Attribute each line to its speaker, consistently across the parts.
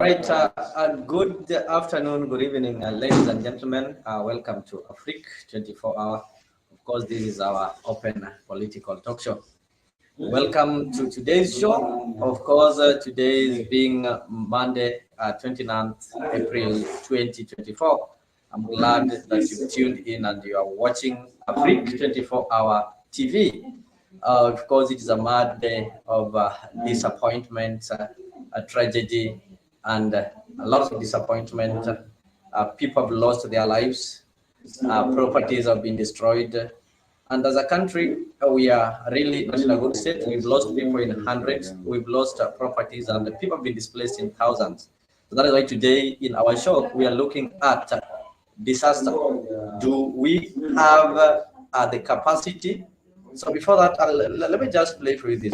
Speaker 1: Right, good afternoon, good evening, ladies and gentlemen. Welcome to Afrique 24 Hour. Of course, this is our open political talk show. Welcome to today's show. Of course, today is being Monday, 29th April 2024. I'm glad that you've tuned in and you are watching Afrique 24 Hour TV. Of course, it is a mad day of disappointment, a tragedy, and a lot of disappointment. People have lost their lives, properties have been destroyed, and as a country, we are really not in a good state. We've lost people in hundreds, we've lost properties, and people have been displaced in thousands. So that is why today in our show, we are looking at disaster. Do we have the capacity? So before that, let me just play for you this.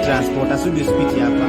Speaker 2: transportação de hospiti hapa.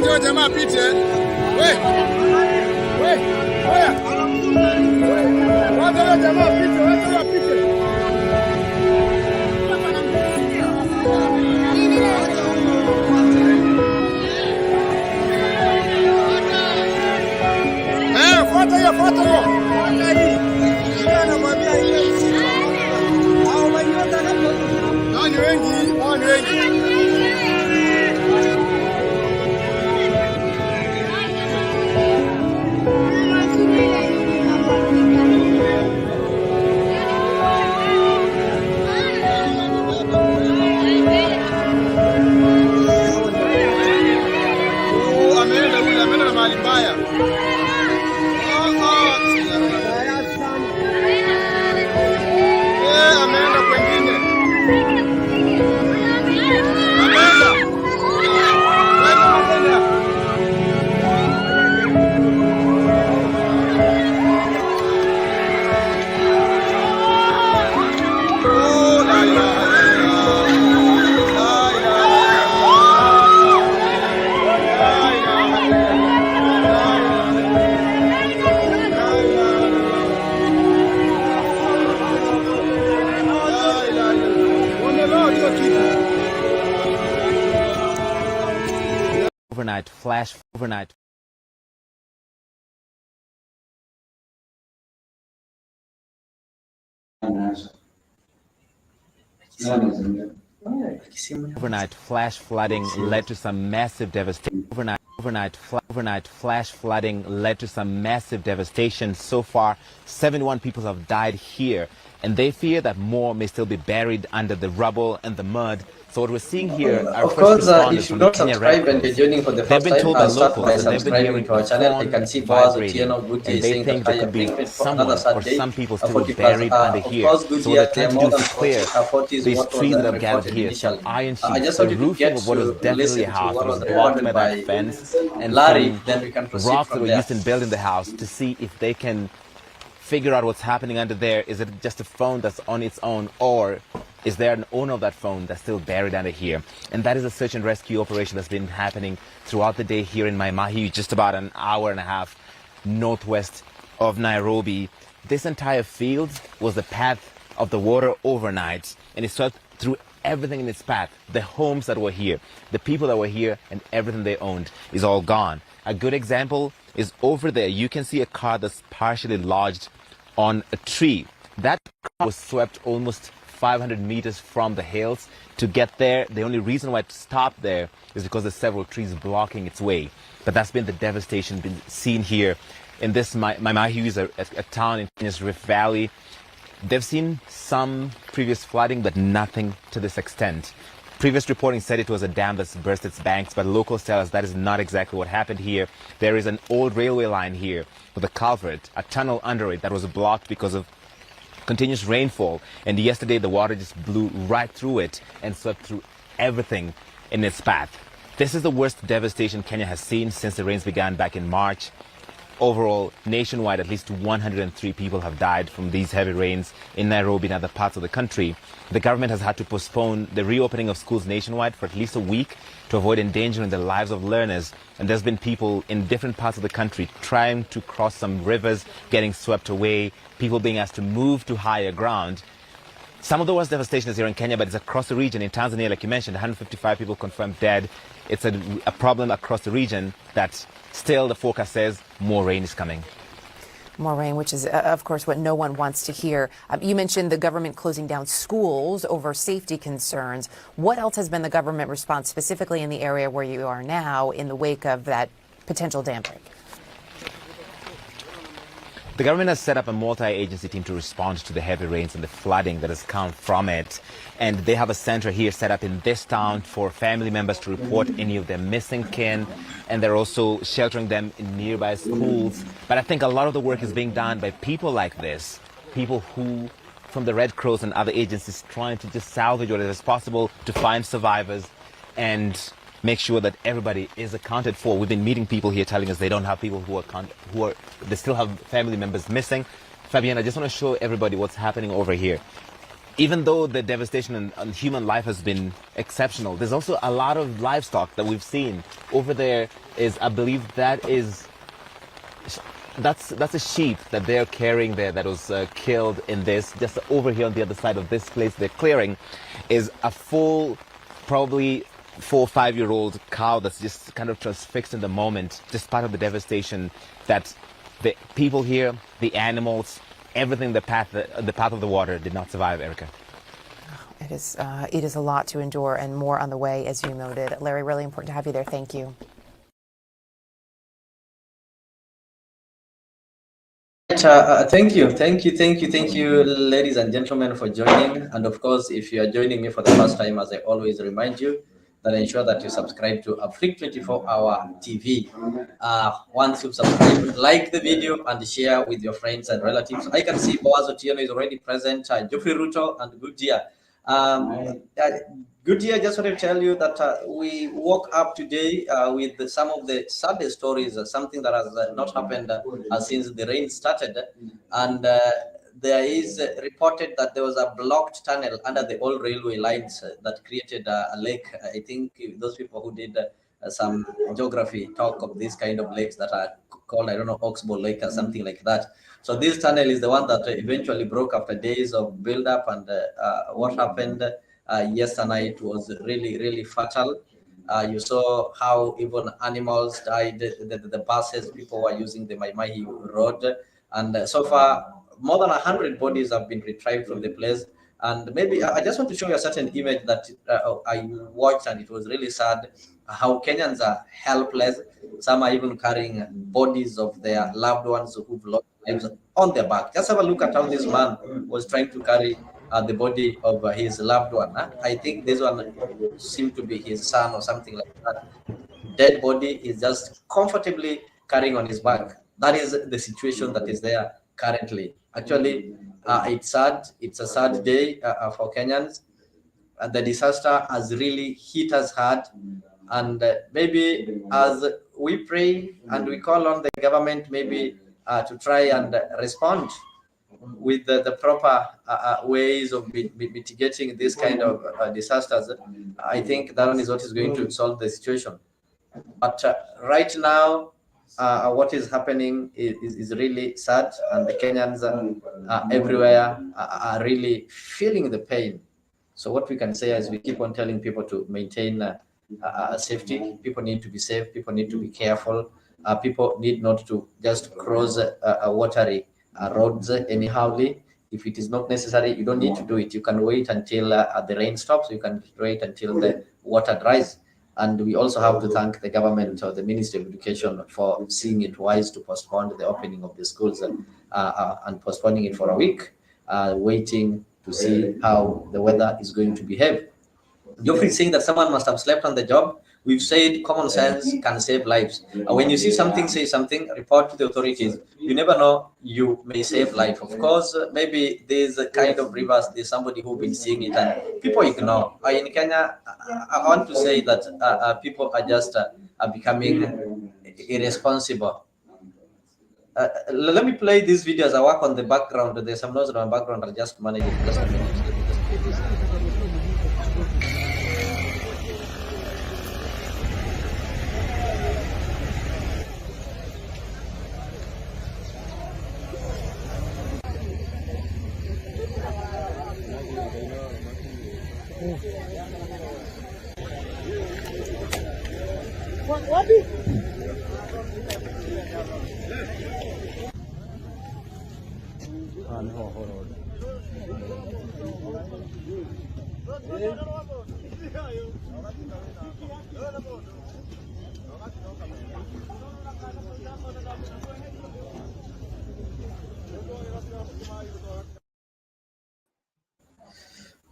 Speaker 3: njoo jamaa apite. We. Wacha jamaa apite, wacha apite. Fuata hiyo. Anamwambia ile usiku. Hao wanyota hapo. Hao ni wengi. Ameenda na mahali mbaya. Ameenda kwengine.
Speaker 2: Overnight. Overnight flash flooding led to some massive devastation. Overnight flash flooding led to some massive devastation. So far, 71 people have died here, and they fear that more may still be buried under the rubble and the mud. So what we're seeing here are
Speaker 1: of course, if you don't subscribe and you're joining for the first time, I'll start by subscribing to our channel. I can see Boaz Otieno Guti saying that I am being for another Saturday.
Speaker 2: Some people still buried under here. So what they're trying to do is clear these trees that have gathered here. Some iron sheets, the roofing of what was definitely a house was blocked by that fence, and
Speaker 1: Larry, then we can proceed
Speaker 2: rocks
Speaker 1: from
Speaker 2: that were
Speaker 1: there.
Speaker 2: used in building the house to see if they can figure out what's happening under there. Is it just a phone that's on its own, or is there an owner of that phone that's still buried under here? And that is a search and rescue operation that's been happening throughout the day here in Mai Mahiu, just about an hour and a half northwest of Nairobi. This entire field was the path of the water overnight, and it swept through everything in its path. The homes that were here, the people that were here, and everything they owned is all gone. A good example is over there. You can see a car that's partially lodged on a tree. That car was swept almost 500 meters from the hills. To get there, the only reason why it stopped there is because there's several trees blocking its way. But that's been the devastation been seen here in this Mai Mahiu is a town in Kenya's Rift Valley. They've seen some previous flooding, but nothing to this extent. Previous reporting said it was a dam that's burst its banks, but locals tell us that is not exactly what happened here. There is an old railway line here with a culvert, a tunnel under it that was blocked because of continuous rainfall. And yesterday the water just blew right through it and swept through everything in its path. This is the worst devastation Kenya has seen since the rains began back in March. Overall, nationwide, at least 103 people have died from these heavy rains in Nairobi and other parts of the country. The government has had to postpone the reopening of schools nationwide for at least a week to avoid endangering the lives of learners. And there's been people in different parts of the country trying to cross some rivers, getting swept away, people being asked to move to higher ground. Some of the worst devastation is here in Kenya, but it's across the region. In Tanzania, like you mentioned, 155 people confirmed dead. It's a problem across the region that still the forecast says more rain is coming.
Speaker 4: More rain, which is, of course, what no one wants to hear. You mentioned the government closing down schools over safety concerns. What else has been the government response specifically in the area where you are now in the wake of that potential dam break?
Speaker 2: The government has set up a multi-agency team to respond to the heavy rains and the flooding that has come from it. And they have a center here set up in this town for family members to report any of their missing kin. And they're also sheltering them in nearby schools. But I think a lot of the work is being done by people like this, people who, from the Red Cross and other agencies, trying to just salvage whatever is possible to find survivors and make sure that everybody is accounted for. We've been meeting people here telling us they don't have people they still have family members missing. Fabian, I just want to show everybody what's happening over here. even though the devastation on human life has been exceptional, there's also a lot of livestock that we've seen over there. I believe that's a sheep that they're carrying there that was killed in this. Just over here on the other side of this place they're clearing is a full, probably 4 or 5 year old cow that's just kind of transfixed in the moment, just part of the devastation that the people here, the animals, everything, the path of the water did not survive, Erica.
Speaker 4: It is a lot to endure, and more on the way, as you noted. Larry, really important to have you there. Thank you.
Speaker 1: Thank you, ladies and gentlemen, for joining. And of course, if you are joining me for the first time, as I always remind you, that ensure that you subscribe to Afrique 24-hour TV. Once you subscribe, like the video and share with your friends and relatives. I can see Boaz Otieno is already present, Geoffrey Ruto and Goodyear. Goodyear, just want to tell you that we woke up today with some of the saddest stories, something that has not happened since the rain started. And there is reported that there was a blocked tunnel under the old railway lines that created a lake. I think those people who did some geography talk of this kind of lakes that are called, I don't know, Oxbow Lake or something like that. So this tunnel is the one that eventually broke after days of build-up, and what happened yesterday night was really, really fatal. You saw how even animals died. The buses, people were using the Mai Mahi road, and so far more than 100 bodies have been retrieved from the place. And maybe I just want to show you a certain image that I watched, and it was really sad how Kenyans are helpless. Some are even carrying bodies of their loved ones who've lost lives on their back. Just have a look at how this man was trying to carry the body of his loved one. I think this one seemed to be his son or something like that. Dead body is just comfortably carrying on his back. That is the situation that is there currently. Actually, it's sad. It's a sad day for Kenyans. The disaster has really hit us hard. And maybe as we pray and we call on the government maybe to try and respond with the proper ways of mitigating this kind of disasters, I think that one is what is going to solve the situation. But right now, what is happening is really sad, and the Kenyans everywhere are really feeling the pain. So what we can say is we keep on telling people to maintain safety. People need to be safe. People need to be careful. People need not to just cross watery roads anyhowly. If it is not necessary, you don't need to do it. You can wait until the rain stops. You can wait until the water dries. And we also have to thank the government or the Ministry of Education for seeing it wise to postpone the opening of the schools and postponing it for a week, waiting to see how the weather is going to behave. Geoffrey is saying that someone must have slept on the job. We've said common sense can save lives. When you see something, say something, report to the authorities. You never know, you may save life. Of course, maybe there's a kind of reverse. There's somebody who's been seeing it and people ignore. In Kenya, I want to say that people are just becoming irresponsible. Let me play these videos. I work on the background. There's some noise on the background. I'll just manage it. Just a minute.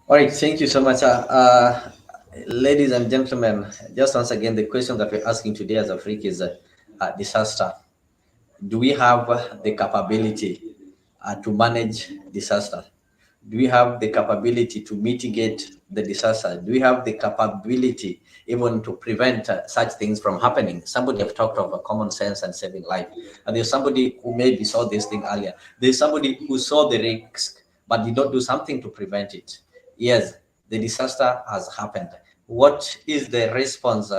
Speaker 1: All right, thank you so much. Ladies and gentlemen, just once again, the question that we're asking today as Afrique is disaster. Do we have the capability to manage disaster? Do we have the capability to mitigate the disaster? Do we have the capability even to prevent such things from happening? Somebody have talked of common sense and saving life. And there's somebody who maybe saw this thing earlier. There's somebody who saw the risk but did not do something to prevent it. Yes, the disaster has happened. What is the response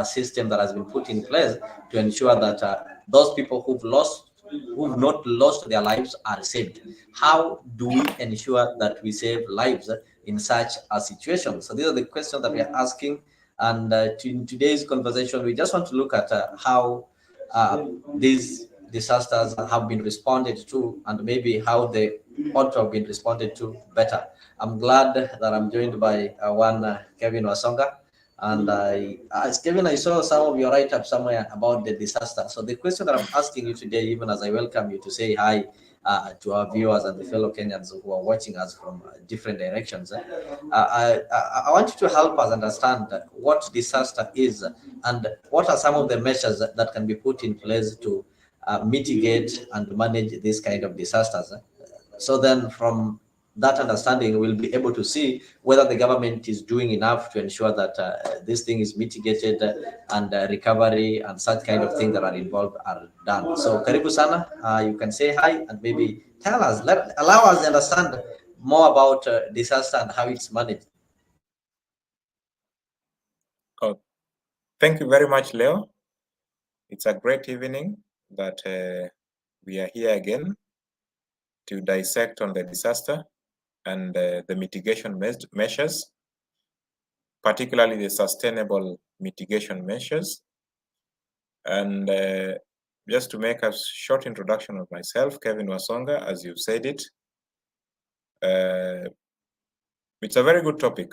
Speaker 1: system that has been put in place to ensure that those people who've not lost their lives are saved? How do we ensure that we save lives in such a situation? So these are the questions that we are asking. And in today's conversation, we just want to look at how these disasters have been responded to, and maybe how they ought to have been responded to better. I'm glad that I'm joined by Kevin Wasonga. And as Kevin, I saw some of your write-up somewhere about the disaster. So the question that I'm asking you today, even as I welcome you to say hi to our viewers and the fellow Kenyans who are watching us from different directions, I want you to help us understand what disaster is and what are some of the measures that can be put in place to mitigate and manage this kind of disasters. So then from that understanding, we'll be able to see whether the government is doing enough to ensure that this thing is mitigated and recovery and such kind of things that are involved are done. So karibu sana, you can say hi and maybe tell us, allow us to understand more about disaster and how it's managed.
Speaker 5: Oh, thank you very much, Leo. It's a great evening that we are here again to dissect on the disaster and the mitigation measures, particularly the sustainable mitigation measures. And just to make a short introduction of myself, Kevin Wasonga, as you said it, it's a very good topic.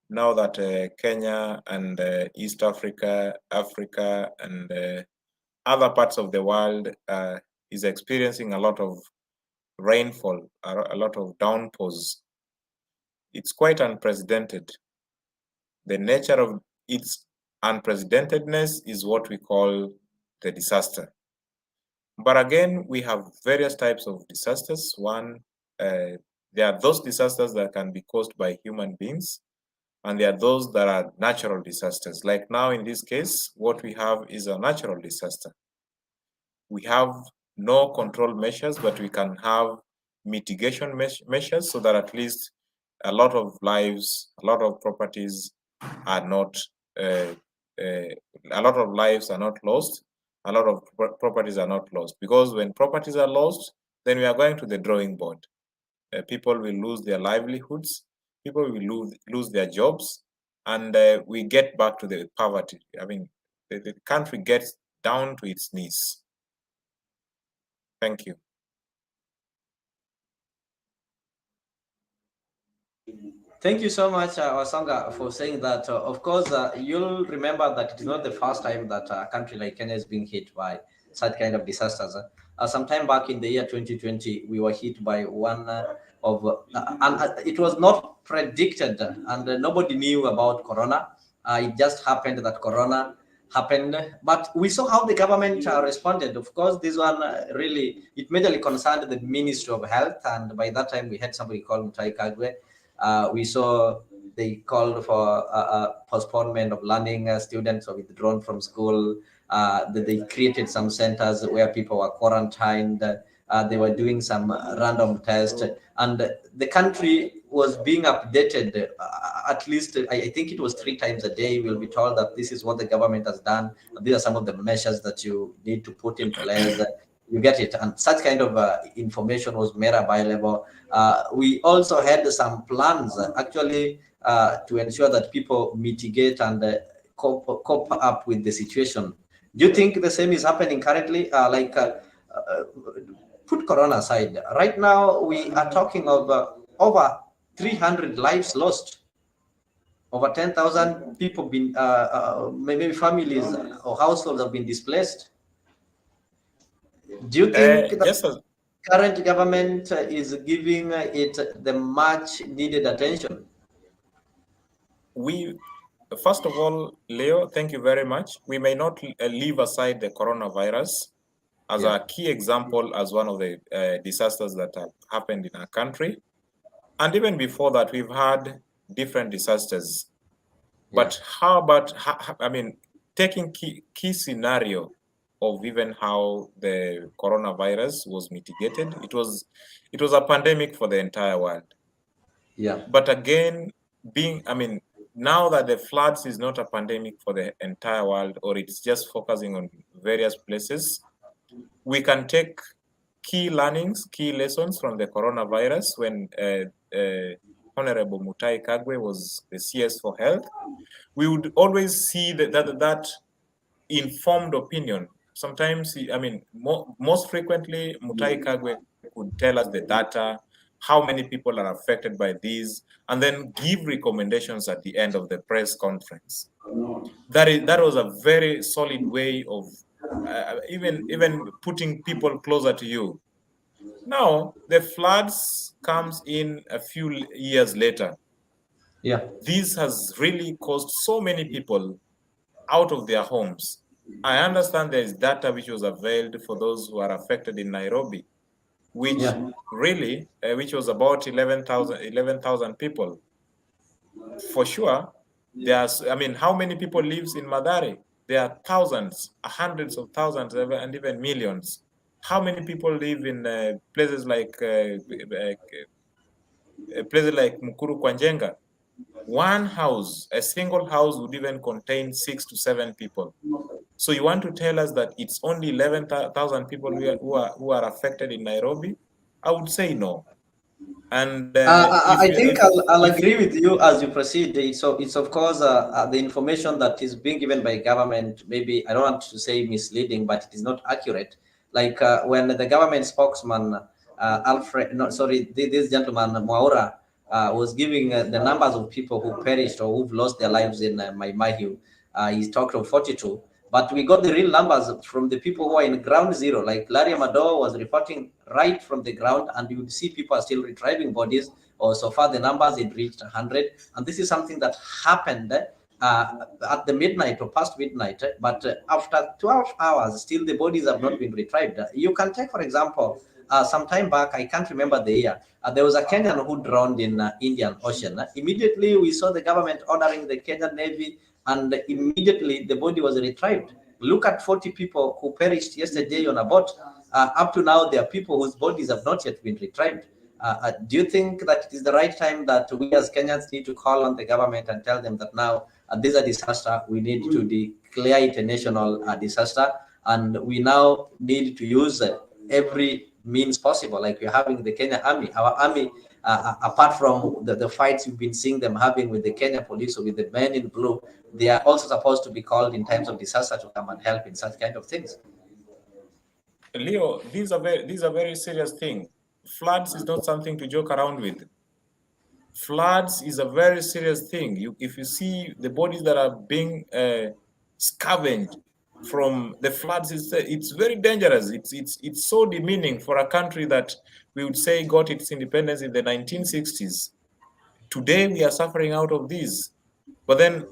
Speaker 5: Now that Kenya and East Africa, Africa, and other parts of the world is experiencing a lot of rainfall, a lot of downpours. It's quite unprecedented. The nature of its unprecedentedness is what we call the disaster. But again, we have various types of disasters. One, there are those disasters that can be caused by human beings, and there are those that are natural disasters. Like now in this case, what we have is a natural disaster. We have no control measures, but we can have mitigation measures so that at least a lot of lives, a lot of properties are not, a lot of lives are not lost, a lot of properties are not lost. Because when properties are lost, then we are going to the drawing board. People will lose their livelihoods, people will lose their jobs, and we get back to the poverty. I mean, the country gets down to its knees. Thank you.
Speaker 1: Thank you so much, Wasonga, for saying that. Of course, you'll remember that it is not the first time that a country like Kenya is being hit by such kind of disasters. Sometime back in the year 2020, we were hit by one and it was not predicted, and nobody knew about Corona. It just happened that Corona happened, but we saw how the government responded. Of course, this one really, it majorly concerned the Ministry of Health, and by that time we had somebody called Mutahi Kagwe. We saw they called for postponement of learning. Students were withdrawn from school. They created some centers where people were quarantined. They were doing some random tests, and the country was being updated at least, I think it was 3 times a day. We'll be told that this is what the government has done. These are some of the measures that you need to put in place. You get it, and such kind of information was made available. We also had some plans actually to ensure that people mitigate and cope up with the situation. Do you think the same is happening currently? Put Corona aside. Right now, we are talking of over 300 lives lost. Over 10,000 people been, maybe families or households have been displaced. Do you think the current government is giving it the much needed attention?
Speaker 5: First of all, Leo, thank you very much. We may not leave aside the coronavirus as a key example as one of the disasters that have happened in our country. And even before that, we've had different disasters. But how about, I mean, taking key scenario of even how the coronavirus was mitigated. It was a pandemic for the entire world.
Speaker 1: Yeah.
Speaker 5: But again, now that the floods is not a pandemic for the entire world, or it's just focusing on various places, we can take key learnings, key lessons from the coronavirus when Honorable Mutahi Kagwe was the CS for Health. We would always see that informed opinion. Sometimes, most frequently, Mutahi Kagwe could tell us the data, how many people are affected by these, and then give recommendations at the end of the press conference. That was a very solid way of even putting people closer to you. Now, the floods comes in a few years later.
Speaker 1: Yeah.
Speaker 5: This has really caused so many people out of their homes. I understand there is data which was availed for those who are affected in Nairobi, which really, which was about 11,000 people. For sure, there's, how many people lives in Mathare? There are thousands, hundreds of thousands, and even millions. How many people live in places like Mukuru Kwanjenga? One house, a single house, would even contain 6 to 7 people. So you want to tell us that it's only 11,000 people who are affected in Nairobi? I would say no. And
Speaker 1: I think I'll agree with you as you proceed. So it's of course the information that is being given by government. Maybe I don't want to say misleading, but it is not accurate. Like when the government spokesman this gentleman Mwaura was giving the numbers of people who perished or who've lost their lives in Mai Mahiu. He talked of 42. But we got the real numbers from the people who are in ground zero, like Larry Amador was reporting right from the ground, and you would see people are still retrieving bodies, or so far the numbers had reached 100. And this is something that happened at the midnight or past midnight, but after 12 hours, still the bodies have not been retrieved. You can take, for example, some time back, I can't remember the year, there was a Kenyan who drowned in Indian Ocean. Immediately, we saw the government ordering the Kenyan Navy, and immediately the body was retrieved. Look at 40 people who perished yesterday on a boat. Up to now, there are people whose bodies have not yet been retrieved. Do you think that it is the right time that we as Kenyans need to call on the government and tell them that now this is a disaster, we need to declare it a national disaster, and we now need to use every means possible, like we're having the Kenya Army. Our army, apart from the fights you've been seeing them having with the Kenya police or with the men in blue, they are also supposed to be called in times of disaster to come and help in such kind of things.
Speaker 5: Leo, these are very serious things. Floods is not something to joke around with. Floods is a very serious thing. If you see the bodies that are being scavenged from the floods, it's very dangerous. It's so demeaning for a country that we would say got its independence in the 1960s. Today we are suffering out of this. But then,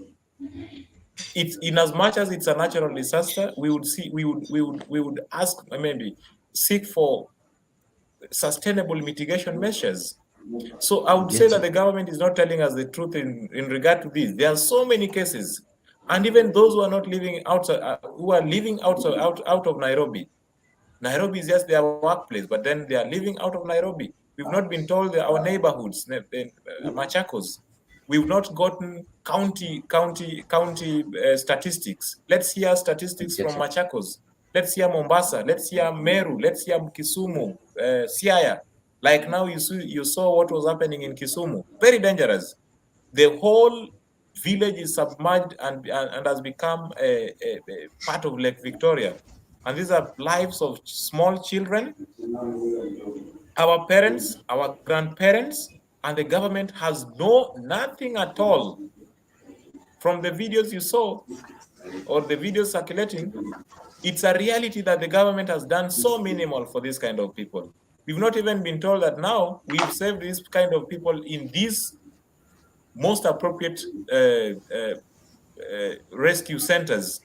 Speaker 5: it's in as much as it's a natural disaster, we would ask, maybe seek for sustainable mitigation measures. So I would say that the government is not telling us the truth in regard to this. There are so many cases, and even those who are not living outside, who are living out of Nairobi. Nairobi is just their workplace, but then they are living out of Nairobi. We've not been told our neighborhoods, Machakos. We've not gotten county statistics. Let's hear statistics from Machakos. Let's hear Mombasa. Let's hear Meru. Let's hear Kisumu, Siaya. Like now, you saw what was happening in Kisumu. Very dangerous. The whole village is submerged and has become a part of Lake Victoria. And these are lives of small children, our parents, our grandparents, and the government has nothing at all. From the videos you saw, or the videos circulating, it's a reality that the government has done so minimal for this kind of people. We've not even been told that now we've saved this kind of people in these most appropriate rescue centers,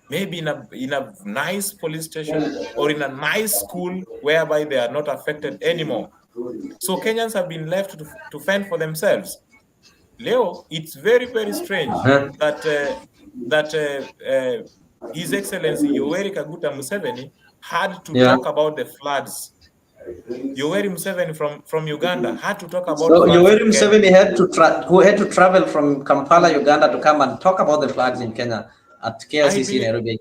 Speaker 5: maybe in a nice police station or in a nice school whereby they are not affected anymore. So Kenyans have been left to fend for themselves. Leo, it's very, very strange that His Excellency Yoweri Kaguta Museveni had to
Speaker 1: Yeah.
Speaker 5: talk about the floods. Yoweri Museveni from Uganda had to talk about
Speaker 1: So
Speaker 5: floods
Speaker 1: Yoweri
Speaker 5: in Kenya.
Speaker 1: Museveni who had to travel from Kampala, Uganda, to come and talk about the floods in Kenya at KICC Nairobi.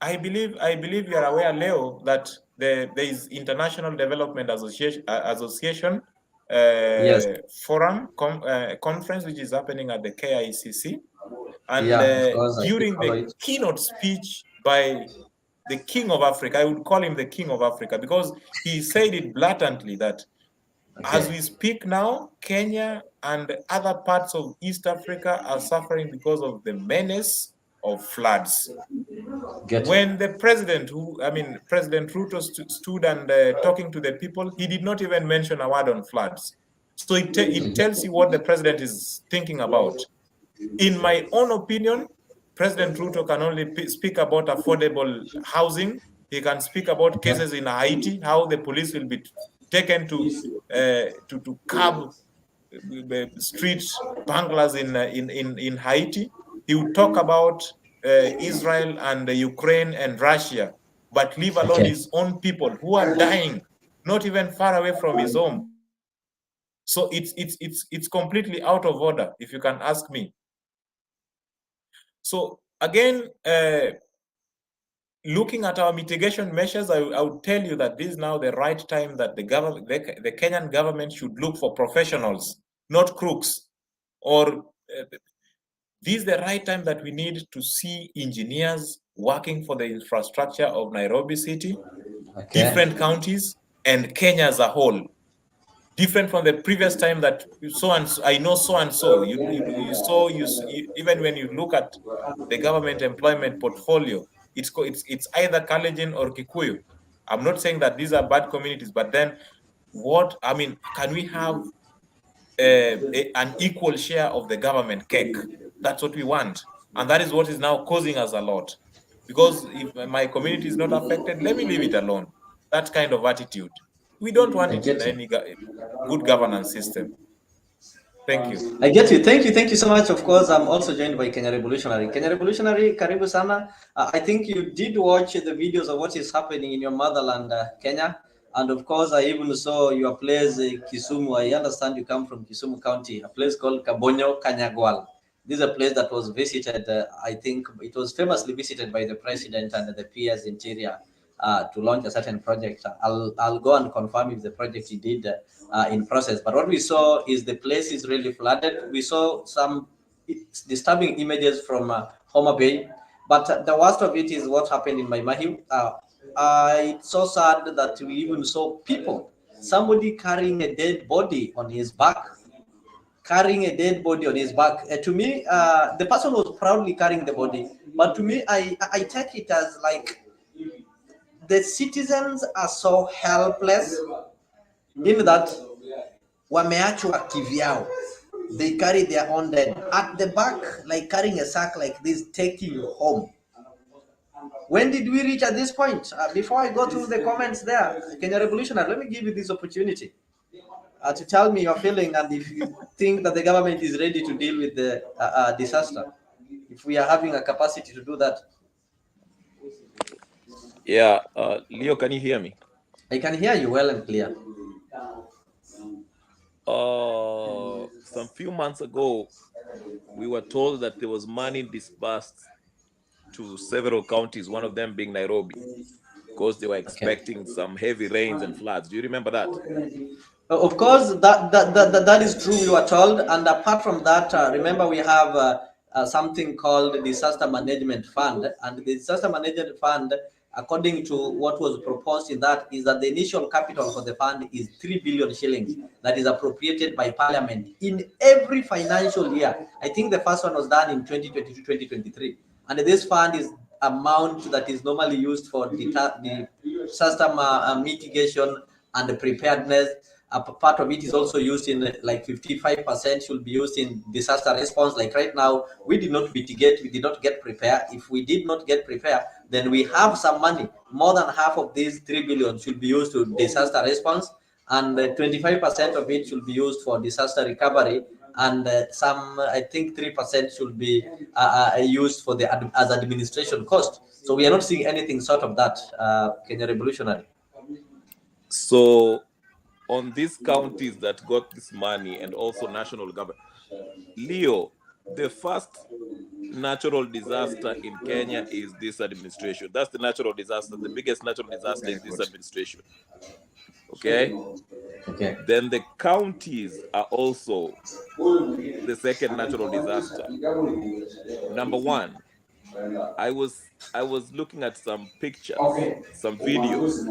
Speaker 5: I believe you are aware, Leo, that there is International Development Association
Speaker 1: Yes.
Speaker 5: forum conference which is happening at the KICC, and
Speaker 1: Yeah, of course, I
Speaker 5: during
Speaker 1: follow
Speaker 5: the
Speaker 1: it.
Speaker 5: keynote speech by the King of Africa, I would call him the King of Africa because he said it blatantly that as
Speaker 1: Okay.
Speaker 5: we speak now, Kenya and other parts of East Africa are suffering because of the menace of floods. When the president, President Ruto stood and talking to the people, he did not even mention a word on floods. So it tells you what the president is thinking about. In my own opinion, President Ruto can only speak about affordable housing. He can speak about cases in Haiti, how the police will be taken to curb street bunglers in Haiti. He would talk about Israel and Ukraine and Russia, but leave alone
Speaker 1: Okay.
Speaker 5: his own people who are dying, not even far away from his home. So it's completely out of order, if you can ask me. So again, looking at our mitigation measures, I would tell you that this is now the right time that the Kenyan government should look for professionals, not crooks, or this is the right time that we need to see engineers working for the infrastructure of Nairobi City, different counties, and Kenya as a whole. Different from the previous time that so and so, I know so and so. You saw even when you look at the government employment portfolio, it's either Kalenjin or Kikuyu. I'm not saying that these are bad communities, but then can we have an equal share of the government cake? That's what we want, and that is what is now causing us a lot. Because if my community is not affected, let me leave it alone. That kind of attitude, we don't want it in any good governance system. Thank you.
Speaker 1: I get you. Thank you so much. Of course, I'm also joined by Kenya Revolutionary. Kenya Revolutionary, karibu sana. I think you did watch the videos of what is happening in your motherland, Kenya. And of course, I even saw your place, Kisumu. I understand you come from Kisumu County, a place called Kabonyo Kanyagwal. This is a place that was visited, I think it was famously visited by the president and the PS Interior to launch a certain project. I'll go and confirm if the project he did in process. But what we saw is the place is really flooded. We saw some disturbing images from Homa Bay, but the worst of it is what happened in Maimahiu. It's so sad that we even saw people, somebody carrying a dead body on his back. Carrying a dead body on his back. To me, the person was proudly carrying the body, but to me, I take it as like the citizens are so helpless in that wameachwa kivyao. They carry their own dead at the back, like carrying a sack like this, taking home. When did we reach at this point? Before I go through the comments there, Kenya Revolutionary, let me give you this opportunity to tell me your feeling and if you think that the government is ready to deal with the disaster, if we are having a capacity to do that.
Speaker 6: Yeah, Leo, can you hear me?
Speaker 1: I can hear you well and clear.
Speaker 6: Some few months ago, we were told that there was money disbursed to several counties, one of them being Nairobi, because they were expecting some heavy rains and floods. Do you remember that?
Speaker 1: Of course, that is true, we were told. And apart from that, remember we have something called Disaster Management Fund. And the Disaster Management Fund, according to what was proposed in that, is that the initial capital for the fund is 3 billion shillings that is appropriated by Parliament in every financial year. I think the first one was done in 2022-2023. And this fund is amount that is normally used for the disaster mitigation and the preparedness. A part of it is also used in like 55% should be used in disaster response. Like right now, we did not mitigate, we did not get prepared. If we did not get prepared, then we have some money. More than half of these 3 billion should be used to disaster response, and 25% of it should be used for disaster recovery and some, I think 3% should be used for as administration cost. So we are not seeing anything sort of that, Kenya Revolutionary.
Speaker 6: So on these counties that got this money and also national government, Leo, the first natural disaster in Kenya is this administration. That's the natural disaster. The biggest natural disaster is this administration. Okay.
Speaker 1: Okay.
Speaker 6: Then the counties are also the second natural disaster. Number one, I was looking at some pictures, some videos.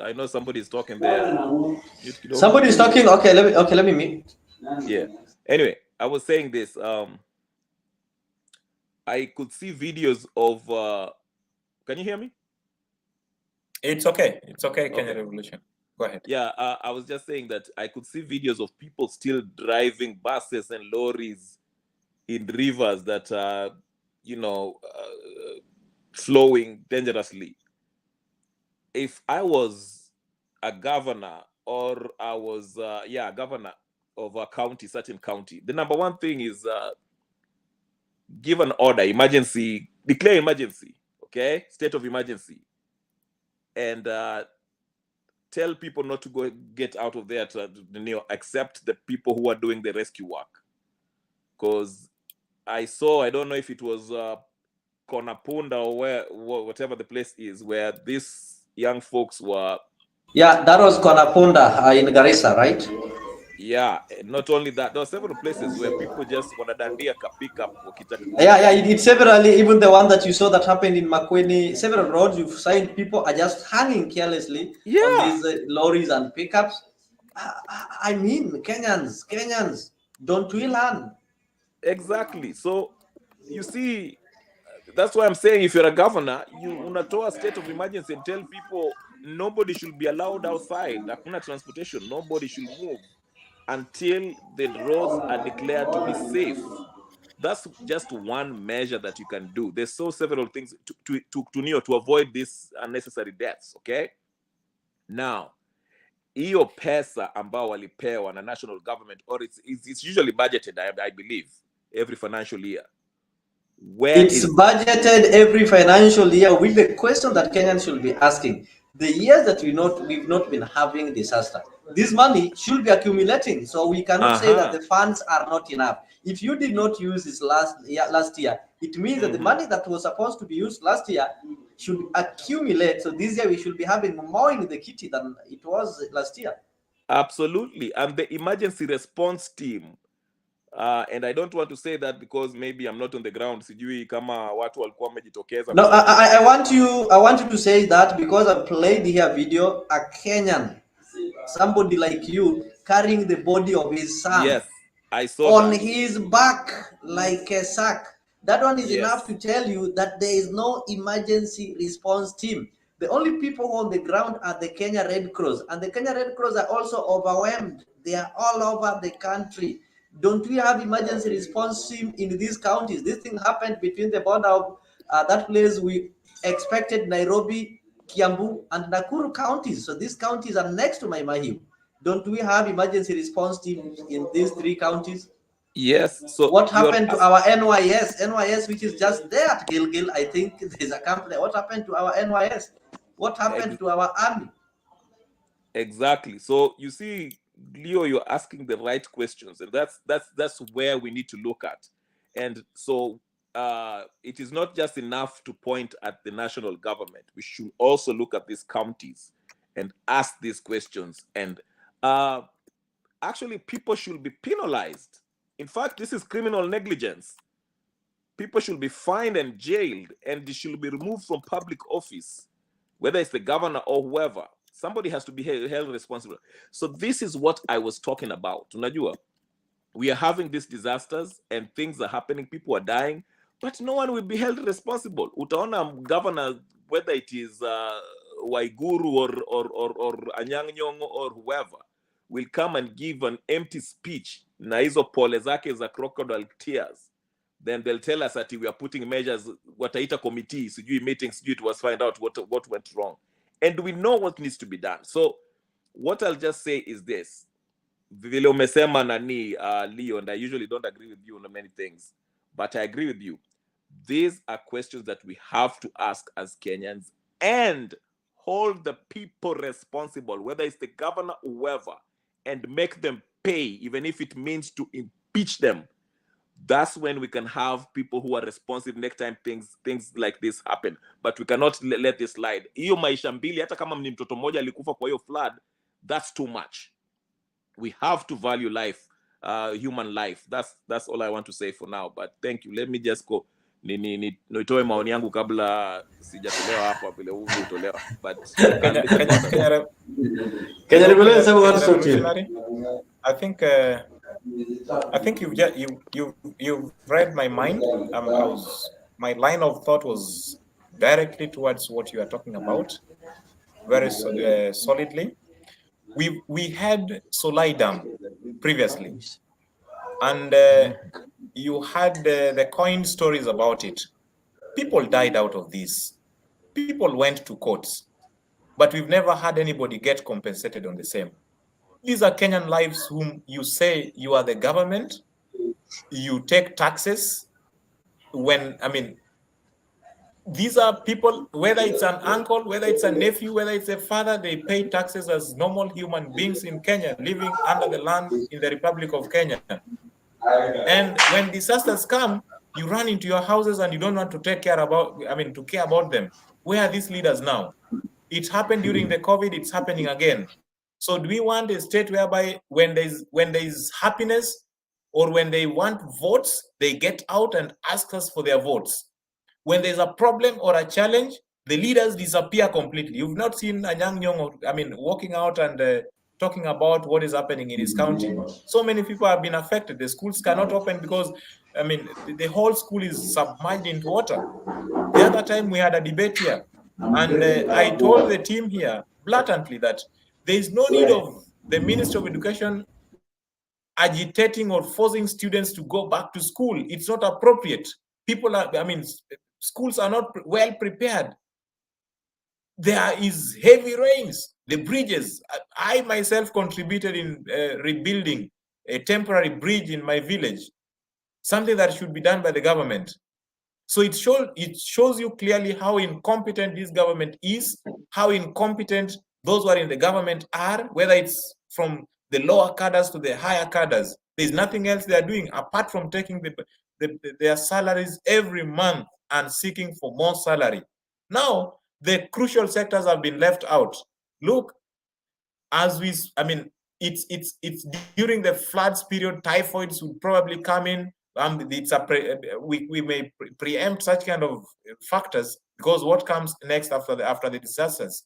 Speaker 6: I know somebody's talking there.
Speaker 1: Somebody's talking. Okay, let me mute.
Speaker 6: Yeah. Anyway, I was saying this. I could see videos of. Can you hear me?
Speaker 5: It's okay. It's okay, Kenya Revolution. Go ahead.
Speaker 6: Yeah, I was just saying that I could see videos of people still driving buses and lorries in rivers that are, flowing dangerously. If I was a governor or I was, a governor of a county, certain county, the number one thing is give an order, emergency, declare emergency, okay? State of emergency. And tell people not to go get out of there except the people who are doing the rescue work. Because I don't know if it was Konapunda or whatever the place is, where these young folks were.
Speaker 1: Yeah, that was Konapunda in Garissa, right?
Speaker 6: Yeah, not only that, there were several places where people just wanadandia pick up.
Speaker 1: Yeah, it's severally, even the one that you saw that happened in Makueni, several roads you've seen people are just hanging carelessly on these lorries and pickups. I mean, Kenyans, don't we learn?
Speaker 6: Exactly. So you see, that's why I'm saying if you're a governor, you unatoa state of emergency and tell people nobody should be allowed outside. Hakuna transportation, nobody should move until the roads are declared to be safe. That's just one measure that you can do. There's several things to avoid these unnecessary deaths, okay? Now, hiyo pesa ambao walipewa na national government, or it's usually budgeted, I believe, every financial year.
Speaker 1: It's budgeted every financial year with the question that Kenyans should be asking. The years that we've not been having disaster, this money should be accumulating. So we cannot say that the funds are not enough. If you did not use this last year, it means that the money that was supposed to be used last year should accumulate. So this year we should be having more in the kitty than it was last year.
Speaker 6: Absolutely. And the emergency response team, and I don't want to say that because maybe I'm not on the ground. Sijui kama watu walikuwa wamejitokeza.
Speaker 1: No, I want you to say that because I played here video, a Kenyan, somebody like you, carrying the body of his son.
Speaker 6: Yes, I saw
Speaker 1: on his back like a sack. That one is enough to tell you that there is no emergency response team. The only people on the ground are the Kenya Red Cross, and the Kenya Red Cross are also overwhelmed. They are all over the country. Don't we have emergency response team in these counties? This thing happened between the border of that place. We expected Nairobi, Kiambu, and Nakuru counties. So these counties are next to Maimahiu. Don't we have emergency response team in these three counties?
Speaker 6: Yes. So
Speaker 1: what happened to our NYS, which is just there at Gilgil? I think there's a company. What happened to our NYS? What happened to our army?
Speaker 6: Exactly. So you see, Leo, you're asking the right questions, and that's where we need to look at. And so it is not just enough to point at the national government. We should also look at these counties and ask these questions. And actually, people should be penalized. In fact, this is criminal negligence. People should be fined and jailed, and they should be removed from public office, whether it's the governor or whoever. Somebody has to be held responsible. So this is what I was talking about. Unajua, we are having these disasters and things are happening. People are dying, but no one will be held responsible. Utaona governor, whether it is Waiguru or Anyang' Nyong'o or whoever, will come and give an empty speech. Na hizo pole zake za crocodile tears. Then they'll tell us that we are putting measures, wataita committee, sijui meetings, sijui to us find out what went wrong. And we know what needs to be done. So what I'll just say is this. Vile umesema nani, Leo, and I usually don't agree with you on many things, but I agree with you. These are questions that we have to ask as Kenyans and hold the people responsible, whether it's the governor or whoever, and make them pay, even if it means to impeach them. That's when we can have people who are responsive next time things like this happen. But we cannot let this slide. Hiyo maisha mbili, hata kama ni mtoto mmoja alikufa kwa hiyo flood, that's too much. We have to value life, human life. That's all I want to say for now. But thank you. Let me just go. Nitoe maoni yangu kabla sijatolewa hapo vile utolewa. But
Speaker 1: Kenya Revolutionary.
Speaker 5: I think you've read my mind. My line of thought was directly towards what you are talking about, very solidly. We had Solai Dam previously, and you had the coin stories about it. People died out of this. People went to courts, but we've never had anybody get compensated on the same. These are Kenyan lives whom you say you are the government, you take taxes. These are people, whether it's an uncle, whether it's a nephew, whether it's a father, they pay taxes as normal human beings in Kenya, living under the land in the Republic of Kenya. And when disasters come, you run into your houses and you don't want to care about them. Where are these leaders now? It happened during the COVID, it's happening again. So do we want a state whereby when there's happiness or when they want votes, they get out and ask us for their votes? When there's a problem or a challenge, the leaders disappear completely. You've not seen Anyang' Nyong'o, walking out and talking about what is happening in his county. So many people have been affected. The schools cannot open because, the whole school is submerged into water. The other time we had a debate here, and I told the team here blatantly that there is no need of the Ministry of Education agitating or forcing students to go back to school. It's not appropriate. Schools are not well prepared. There is heavy rains, the bridges. I myself contributed in rebuilding a temporary bridge in my village, something that should be done by the government. So it shows you clearly how incompetent this government is, how incompetent those who are in the government are, whether it's from the lower cadres to the higher cadres. There's nothing else they are doing apart from taking their salaries every month and seeking for more salary. Now, the crucial sectors have been left out. Look, it's during the floods period, typhoids will probably come in. We may preempt such kind of factors because what comes next after the disasters?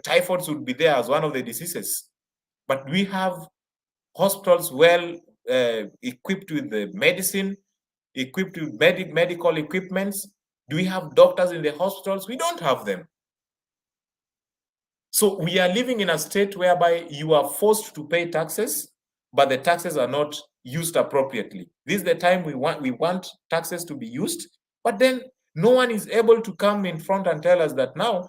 Speaker 5: Typhoids would be there as one of the diseases. But we have hospitals well equipped with the medicine, equipped with medical equipments. Do we have doctors in the hospitals? We don't have them. So we are living in a state whereby you are forced to pay taxes, but the taxes are not used appropriately. This is the time we want taxes to be used, but then no one is able to come in front and tell us that now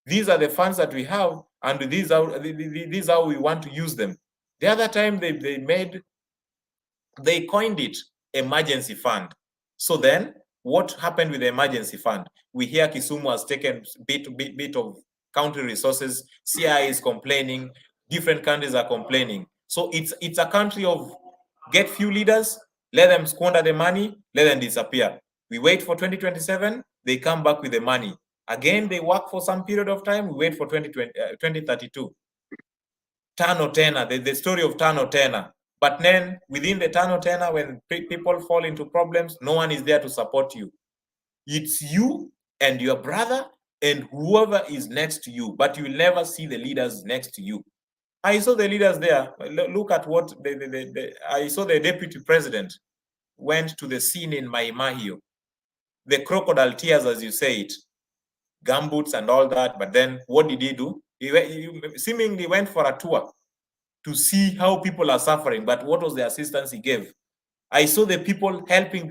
Speaker 5: these are the funds that we have and these are how we want to use them. The other time they coined it emergency fund. So then what happened with the emergency fund? We hear Kisumu has taken bit of country resources. CI is complaining. Different countries are complaining. So it's a country of get few leaders, let them squander the money, let them disappear. We wait for 2027, they come back with the money. Again, they work for some period of time, we wait for 2032. Tano Tena, the story of Tano Tena. But then within the Tano Tena, when people fall into problems, no one is there to support you. It's you and your brother and whoever is next to you, but you will never see the leaders next to you. I saw the leaders there. Look at what I saw the deputy president went to the scene in Mai Mahiu. The crocodile tears, as you say it, gumboots and all that. But then what did he do? He seemingly went for a tour to see how people are suffering. But what was the assistance he gave? I saw the people helping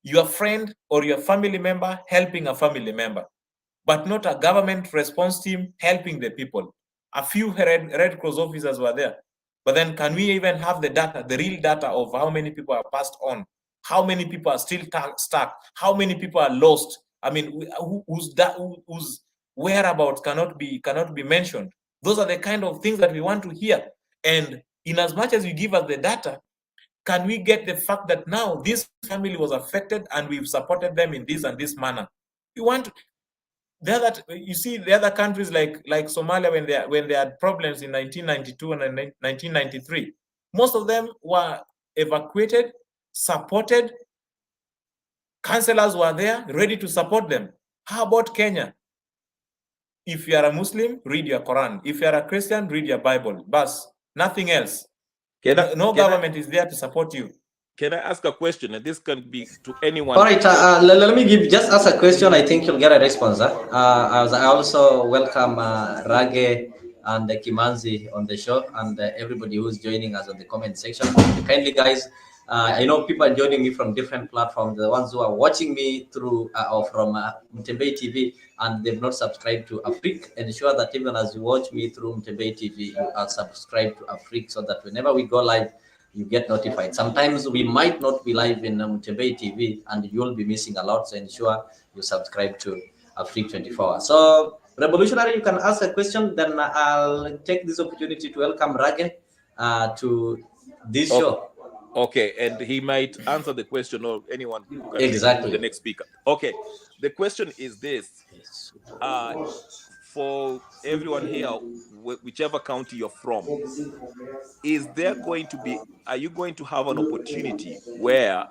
Speaker 5: your friend or your family member helping a family member, but not a government response team helping the people. A few Red Cross officers were there. But then can we even have the data, the real data of how many people are passed on? How many people are still stuck? How many people are lost? I mean, whose whereabouts cannot be mentioned? Those are the kind of things that we want to hear. And in as much as you give us the data, can we get the fact that now this family was affected and we've supported them in this and this manner? We want you see the other countries like Somalia, when they had problems in 1992 and 1993, most of them were evacuated, supported. Counselors were there ready to support them. How about Kenya? If you are a Muslim, read your Quran. If you are a Christian, read your Bible. Bas, nothing else. No government is there to support you.
Speaker 6: Can I ask a question? And this can be to anyone.
Speaker 1: All right, let me just ask a question. I think you'll get a response. I also welcome Rage and Kimanzi on the show, and everybody who's joining us on the comment section. Kindly, guys, I know people are joining me from different platforms. The ones who are watching me through or from Mtembei TV, and they've not subscribed to Afrique, ensure that even as you watch me through Mtembei TV, you are subscribed to Afrique, so that whenever we go live, you get notified. Sometimes we might not be live in Mtembei TV, and you'll be missing a lot. So ensure you subscribe to Afrique 24 hours. So, Revolutionary, you can ask a question. Then I'll take this opportunity to welcome Rage to this show.
Speaker 6: Okay, and he might answer the question, or anyone who can
Speaker 1: Exactly.
Speaker 6: the next speaker. Okay, the question is this: for everyone here, whichever county you're from, is there going to be? Are you going to have an opportunity where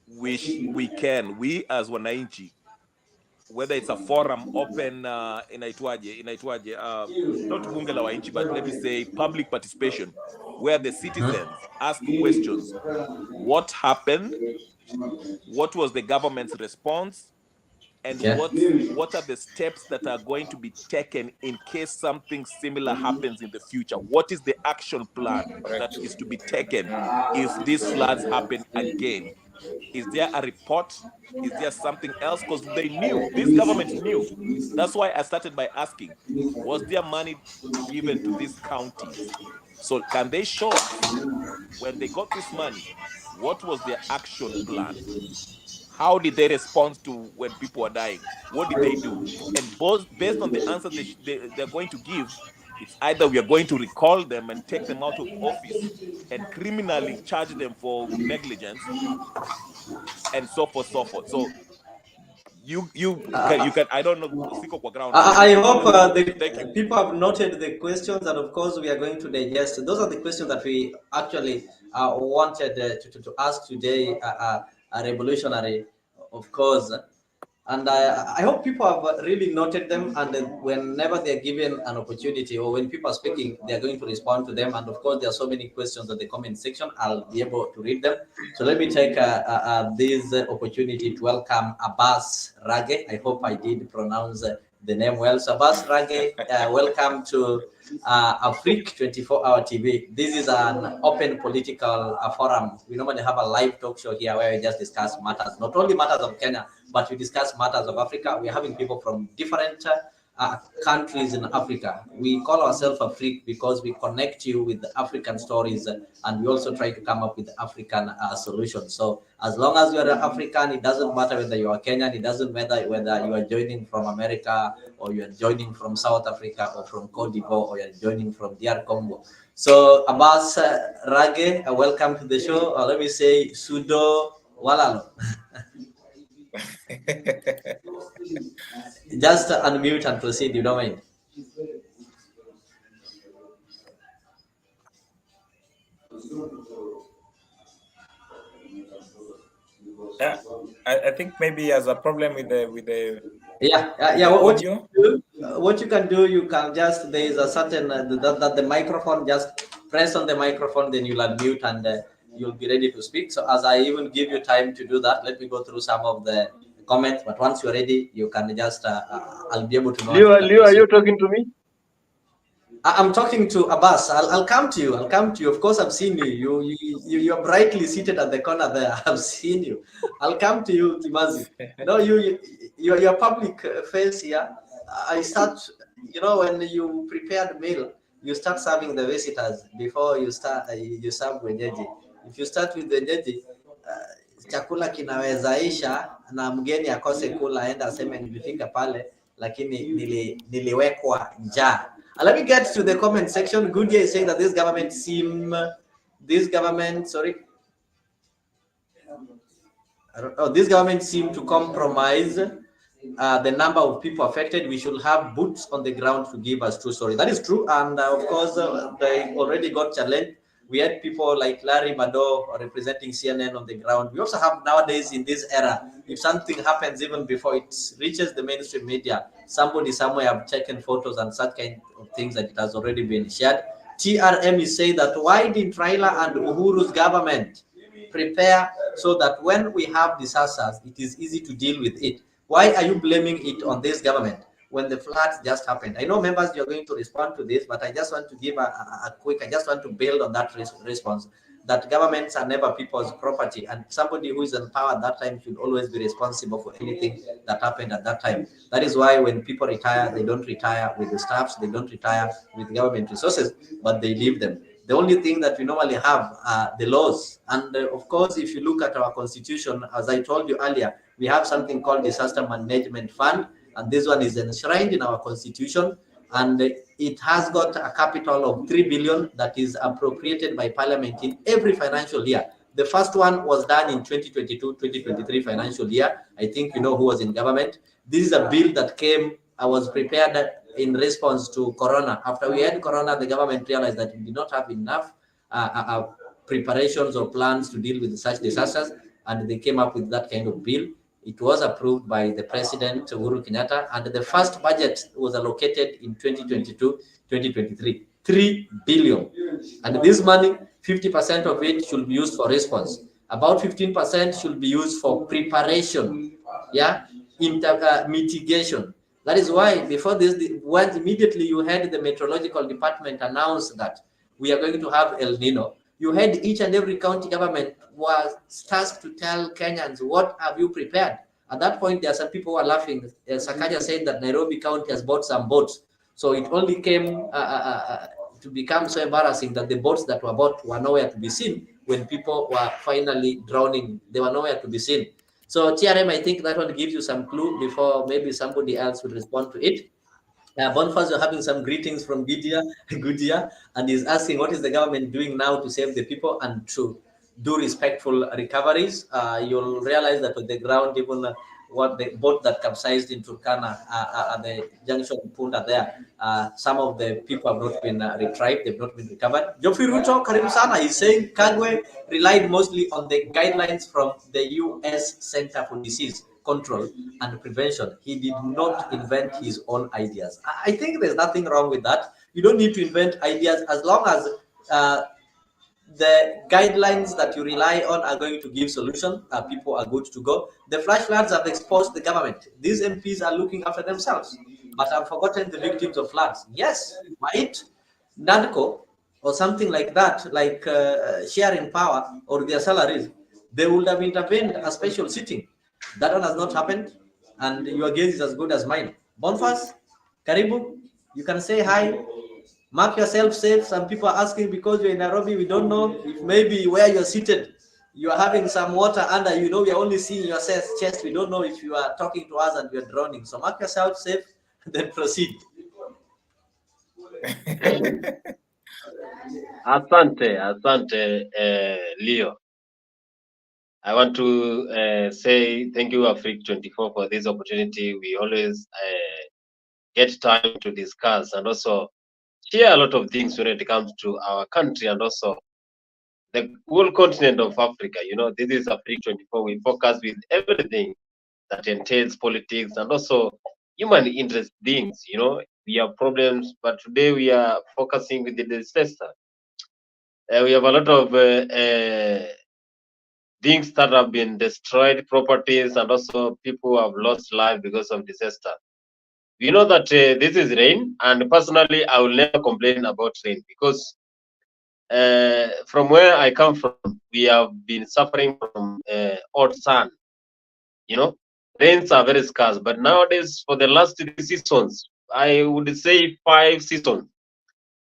Speaker 6: we as wananchi, whether it's a forum open inaitwaje, not bunge la wananchi, but let me say public participation, where the citizens ask questions? What happened? What was the government's response? And what are the steps that are going to be taken in case something similar happens in the future? What is the action plan that is to be taken if these floods happen again? Is there a report? Is there something else? Because they knew, this government knew. That's why I started by asking, was there money given to these counties? So can they show us, when they got this money, what was their action plan? How did they respond to when people are dying? What did they do? And based on the answer they're going to give, it's either we are going to recall them and take them out of office and criminally charge them for negligence, and so forth, so forth. So you can I don't know.
Speaker 1: I hope the people have noted the questions, and of course we are going to digest. Those are the questions that we actually wanted to ask today. A Revolutionary, of course, and I hope people have really noted them, and whenever they're given an opportunity, or when people are speaking, they're going to respond to them. And of course, there are so many questions in the comment section. I'll be able to read them. So let me take this opportunity to welcome Abbas Rage. I hope I did pronounce the name well. So Abbas Rage, welcome to Afrique 24-hour TV. This is an open political forum. We normally have a live talk show here where we just discuss matters, not only matters of Kenya, but we discuss matters of Africa. We're having people from different countries in Africa. We call ourselves Afrique because we connect you with the African stories, and we also try to come up with African solutions. So as long as you are an African, it doesn't matter whether you are Kenyan, it doesn't matter whether you are joining from America, or you are joining from South Africa, or from Cote d'Ivoire, or you are joining from DR Congo. So Abbas Rage, welcome to the show. Let me say Sudo Walalo. Just unmute and proceed, you don't mind.
Speaker 5: Yeah, I think maybe he has a problem with the
Speaker 1: What you can do, you can just, there is a certain that the microphone, just press on the microphone, then you'll unmute, and you'll be ready to speak. So as I even give you time to do that, let me go through some of the comments. But once you're ready, you can just I'll be able to know.
Speaker 3: Leo, are you talking to me?
Speaker 1: I'm talking to Abbas. I'll come to you. I'll come to you. Of course, I've seen you. You're brightly seated at the corner there. I've seen you. I'll come to you, Kimanzi. No, you're public face here. I start, when you prepare the meal, you start serving the visitors before you serve wenyeji. If you start with wenyeji, chakula kinaweza isha na mgeni akose kula, aenda aseme nilifika pale lakini niliwekwa njaa. Let me get to the comment section. Goodyear is saying that this government seem to compromise the number of people affected. We should have boots on the ground to give us true story. That is true, and of course they already got challenged. We had people like Larry Mado representing CNN on the ground. We also have nowadays in this era, if something happens even before it reaches the mainstream media, somebody somewhere have taken photos and such kind of things that it has already been shared. TRM is saying that why did Raila and Uhuru's government prepare so that when we have disasters, it is easy to deal with it? Why are you blaming it on this government when the floods just happened? I know members, you're going to respond to this, but I just want to give a quick, I just want to build on that response, that governments are never people's property, and somebody who is in power at that time should always be responsible for anything that happened at that time. That is why when people retire, they don't retire with the staffs, they don't retire with government resources, but they leave them. The only thing that we normally have are the laws. And of course, if you look at our constitution, as I told you earlier, we have something called Disaster Management Fund, and this one is enshrined in our constitution, and it has got a capital of 3 billion that is appropriated by Parliament in every financial year. The first one was done in 2022-2023 financial year. I think you know who was in government. This is a bill that came, I was prepared in response to Corona. After we had Corona, the government realized that we did not have enough preparations or plans to deal with such disasters, and they came up with that kind of bill. It was approved by the President, Uhuru Kenyatta, and the first budget was allocated in 2022-2023, 3 billion. And this money, 50% of it should be used for response. About 15% should be used for preparation, mitigation. That is why before this, when immediately you had the meteorological department announce that we are going to have El Nino, you had each and every county government was tasked to tell Kenyans, what have you prepared? At that point, there are some people who are laughing. Sakaja said that Nairobi County has bought some boats. So it only came to become so embarrassing that the boats that were bought were nowhere to be seen. When people were finally drowning, they were nowhere to be seen. So TRM, I think that one gives you some clue before maybe somebody else would respond to it. Boniface, you're having some greetings from Goodyear, and he's asking what is the government doing now to save the people and to do respectful recoveries. You'll realize that on the ground, even what the boat that capsized in Turkana at the junction of Punda there, some of the people have not been retrieved, they've not been recovered. Geoffrey Ruto, Karim Sana, is saying Kagwe relied mostly on the guidelines from the US Center for Disease Control and Prevention. He did not invent his own ideas. I think there's nothing wrong with that. You don't need to invent ideas as long as the guidelines that you rely on are going to give solution. People are good to go. The flash floods have exposed the government. These MPs are looking after themselves, but I've forgotten the victims of floods. Yes, might NADCO or something like that, like sharing power or their salaries, they would have intervened a special sitting. That one has not happened, and your gaze is as good as mine. Bonfas, Karibu, you can say hi. Mark yourself safe. Some people are asking because you're in Nairobi, we don't know if maybe where you're seated, you are having some water under you. Know, we are only seeing your chest. We don't know if you are talking to us and you're drowning. So mark yourself safe, then proceed.
Speaker 7: Asante, Leo. I want to say thank you, Afrique24, for this opportunity. We always get time to discuss and also share a lot of things when it comes to our country and also the whole continent of Africa. You know, this is Afrique24. We focus with everything that entails politics and also human interest things. You know, we have problems, but today we are focusing with the disaster. We have a lot of things that have been destroyed, properties, and also people who have lost life because of disaster. We know that this is rain, and personally, I will never complain about rain because from where I come from, we have been suffering from hot sun. You know, rains are very scarce. But nowadays, for the last 3 seasons, I would say 5 seasons,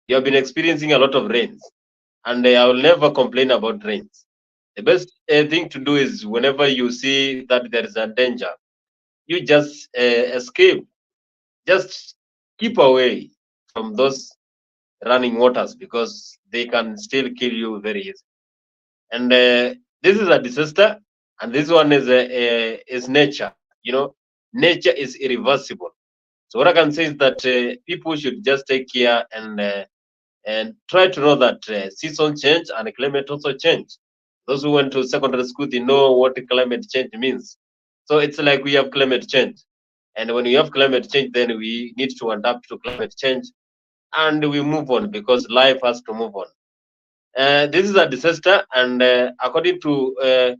Speaker 7: you have been experiencing a lot of rains, and I will never complain about rains. The best thing to do is whenever you see that there is a danger, you just escape, just keep away from those running waters because they can still kill you very easy. And this is a disaster, and this one is nature. You know, nature is irreversible. So what I can say is that people should just take care and try to know that season change and climate also change. Those who went to secondary school, they know what climate change means. So it's like we have climate change. And when we have climate change, then we need to adapt to climate change and we move on because life has to move on. This is a disaster, and according to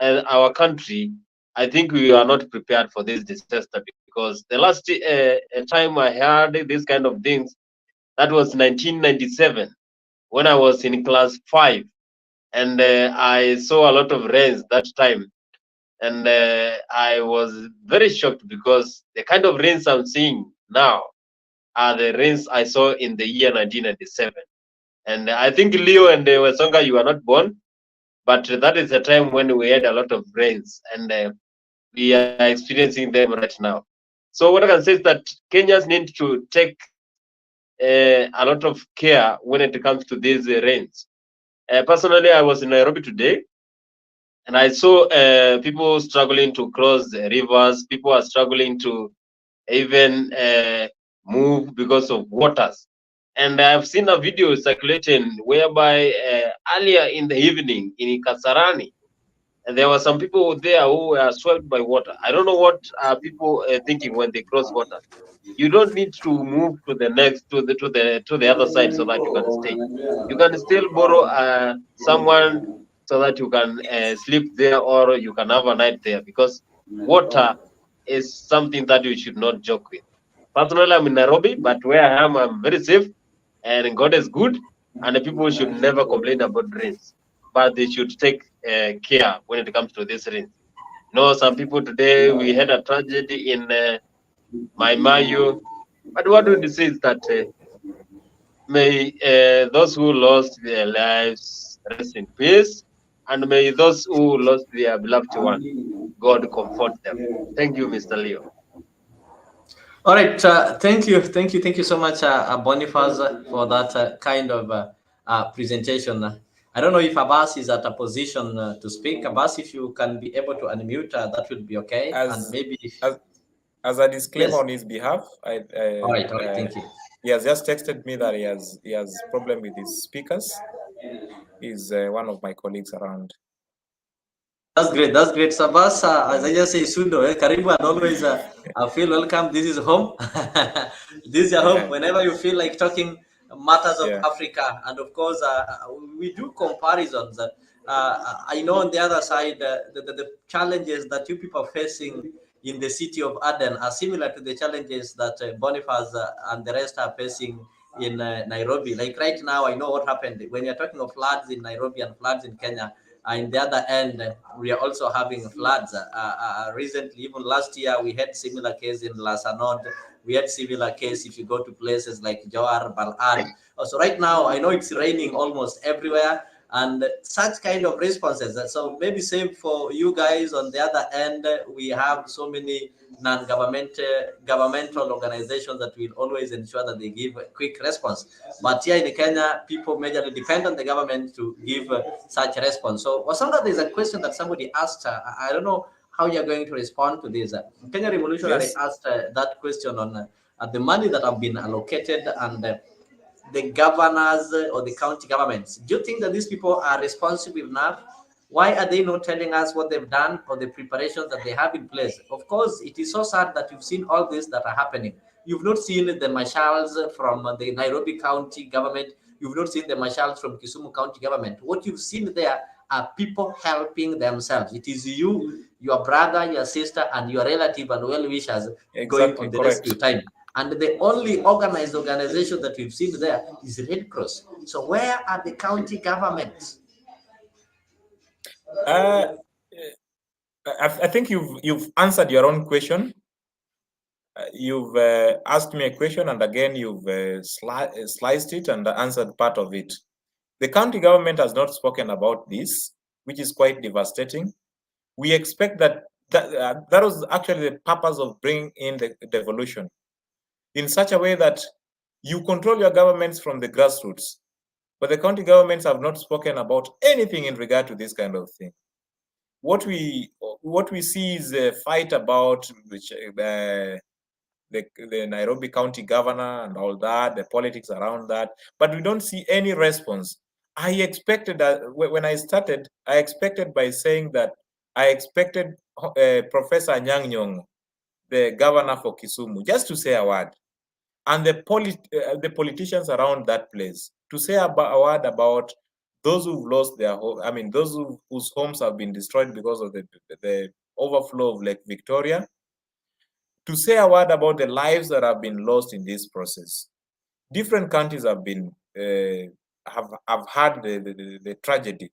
Speaker 7: our country, I think we are not prepared for this disaster because the last time I heard this kind of things, that was 1997 when I was in class 5, and I saw a lot of rains that time, and I was very shocked because the kind of rains I'm seeing now are the rains I saw in the year 1997. And I think Leo and Wesonga, you were not born, but that is the time when we had a lot of rains, and we are experiencing them right now. So what I can say is that Kenyans need to take a lot of care when it comes to these rains. Personally, I was in Nairobi today, and I saw people struggling to cross the rivers. People are struggling to even move because of waters. And I've seen a video circulating whereby earlier in the evening in Kasarani, and there were some people there who were swept by water. I don't know what are people thinking when they cross water. You don't need to move to the next to the other side so that you can stay. You can still borrow someone so that you can sleep there or you can have a night there because water is something that you should not joke with. Personally, I'm in Nairobi, but where I am, I'm very safe, and God is good, and the people should never complain about rains, but they should take care when it comes to this rain. You know, some people today, we had a tragedy in Maimayu, but what we say is that may those who lost their lives rest in peace, and may those who lost their beloved one, God comfort them. Thank you, Mr. Leo.
Speaker 1: All right, thank you so much, Boniface, for that kind of presentation. I don't know if Abbas is at a position to speak. Abbas, if you can be able to unmute, that would be okay. And maybe
Speaker 5: as a disclaimer
Speaker 1: Yes.
Speaker 5: on his behalf,
Speaker 1: all right, thank you.
Speaker 5: he has just texted me that he has problem with his speakers. He's one of my colleagues around.
Speaker 1: That's great. That's great. So, Abbas, as I just say, Sundo, Karibu, and always feel welcome. This is home. This is your home. Whenever you feel like talking matters of Africa, and of course, we do comparisons. I know on the other side, the challenges that you people are facing in the city of Aden are similar to the challenges that Boniface and the rest are facing in Nairobi. Like right now, I know what happened when you're talking of floods in Nairobi and floods in Kenya. In the other end, we are also having floods. Recently, even last year, we had similar case in Lasanod. We had similar case if you go to places like Johar, Balad. So right now, I know it's raining almost everywhere, and such kind of responses. So maybe same for you guys on the other end. We have so many governmental organizations that will always ensure that they give a quick response. But here in Kenya, people majorly depend on the government to give such a response. So Wasanga, there's a question that somebody asked. I don't know how you're going to respond to this. Kenya Revolutionary asked that question on the money that have been allocated and the governors or the county governments. Do you think that these people are responsible enough? Why are they not telling us what they've done or the preparations that they have in place? Of course, it is so sad that you've seen all this that are happening. You've not seen the marshals from the Nairobi County government. You've not seen the marshals from Kisumu County government. What you've seen there are people helping themselves. It is you, your brother, your sister, and your relative and well-wishers going on the rescue time. And the only organized organization that we've seen there is Red Cross. So where are the county governments?
Speaker 5: I think you've answered your own question. You've asked me a question, and again you've sliced it and answered part of it. The county government has not spoken about this, which is quite devastating. We expect that that was actually the purpose of bringing in the devolution, in such a way that you control your governments from the grassroots. But the county governments have not spoken about anything in regard to this kind of thing. What we see is a fight about which the Nairobi County governor and all that, the politics around that, but we don't see any response. I expected that when I started, I expected by saying that I expected Professor Anyang' Nyong'o, the governor for Kisumu, just to say a word, and the politicians around that place to say a word about those who've lost their home. I mean, those whose homes have been destroyed because of the overflow of Lake Victoria, to say a word about the lives that have been lost in this process. Different countries have been have had the tragedy.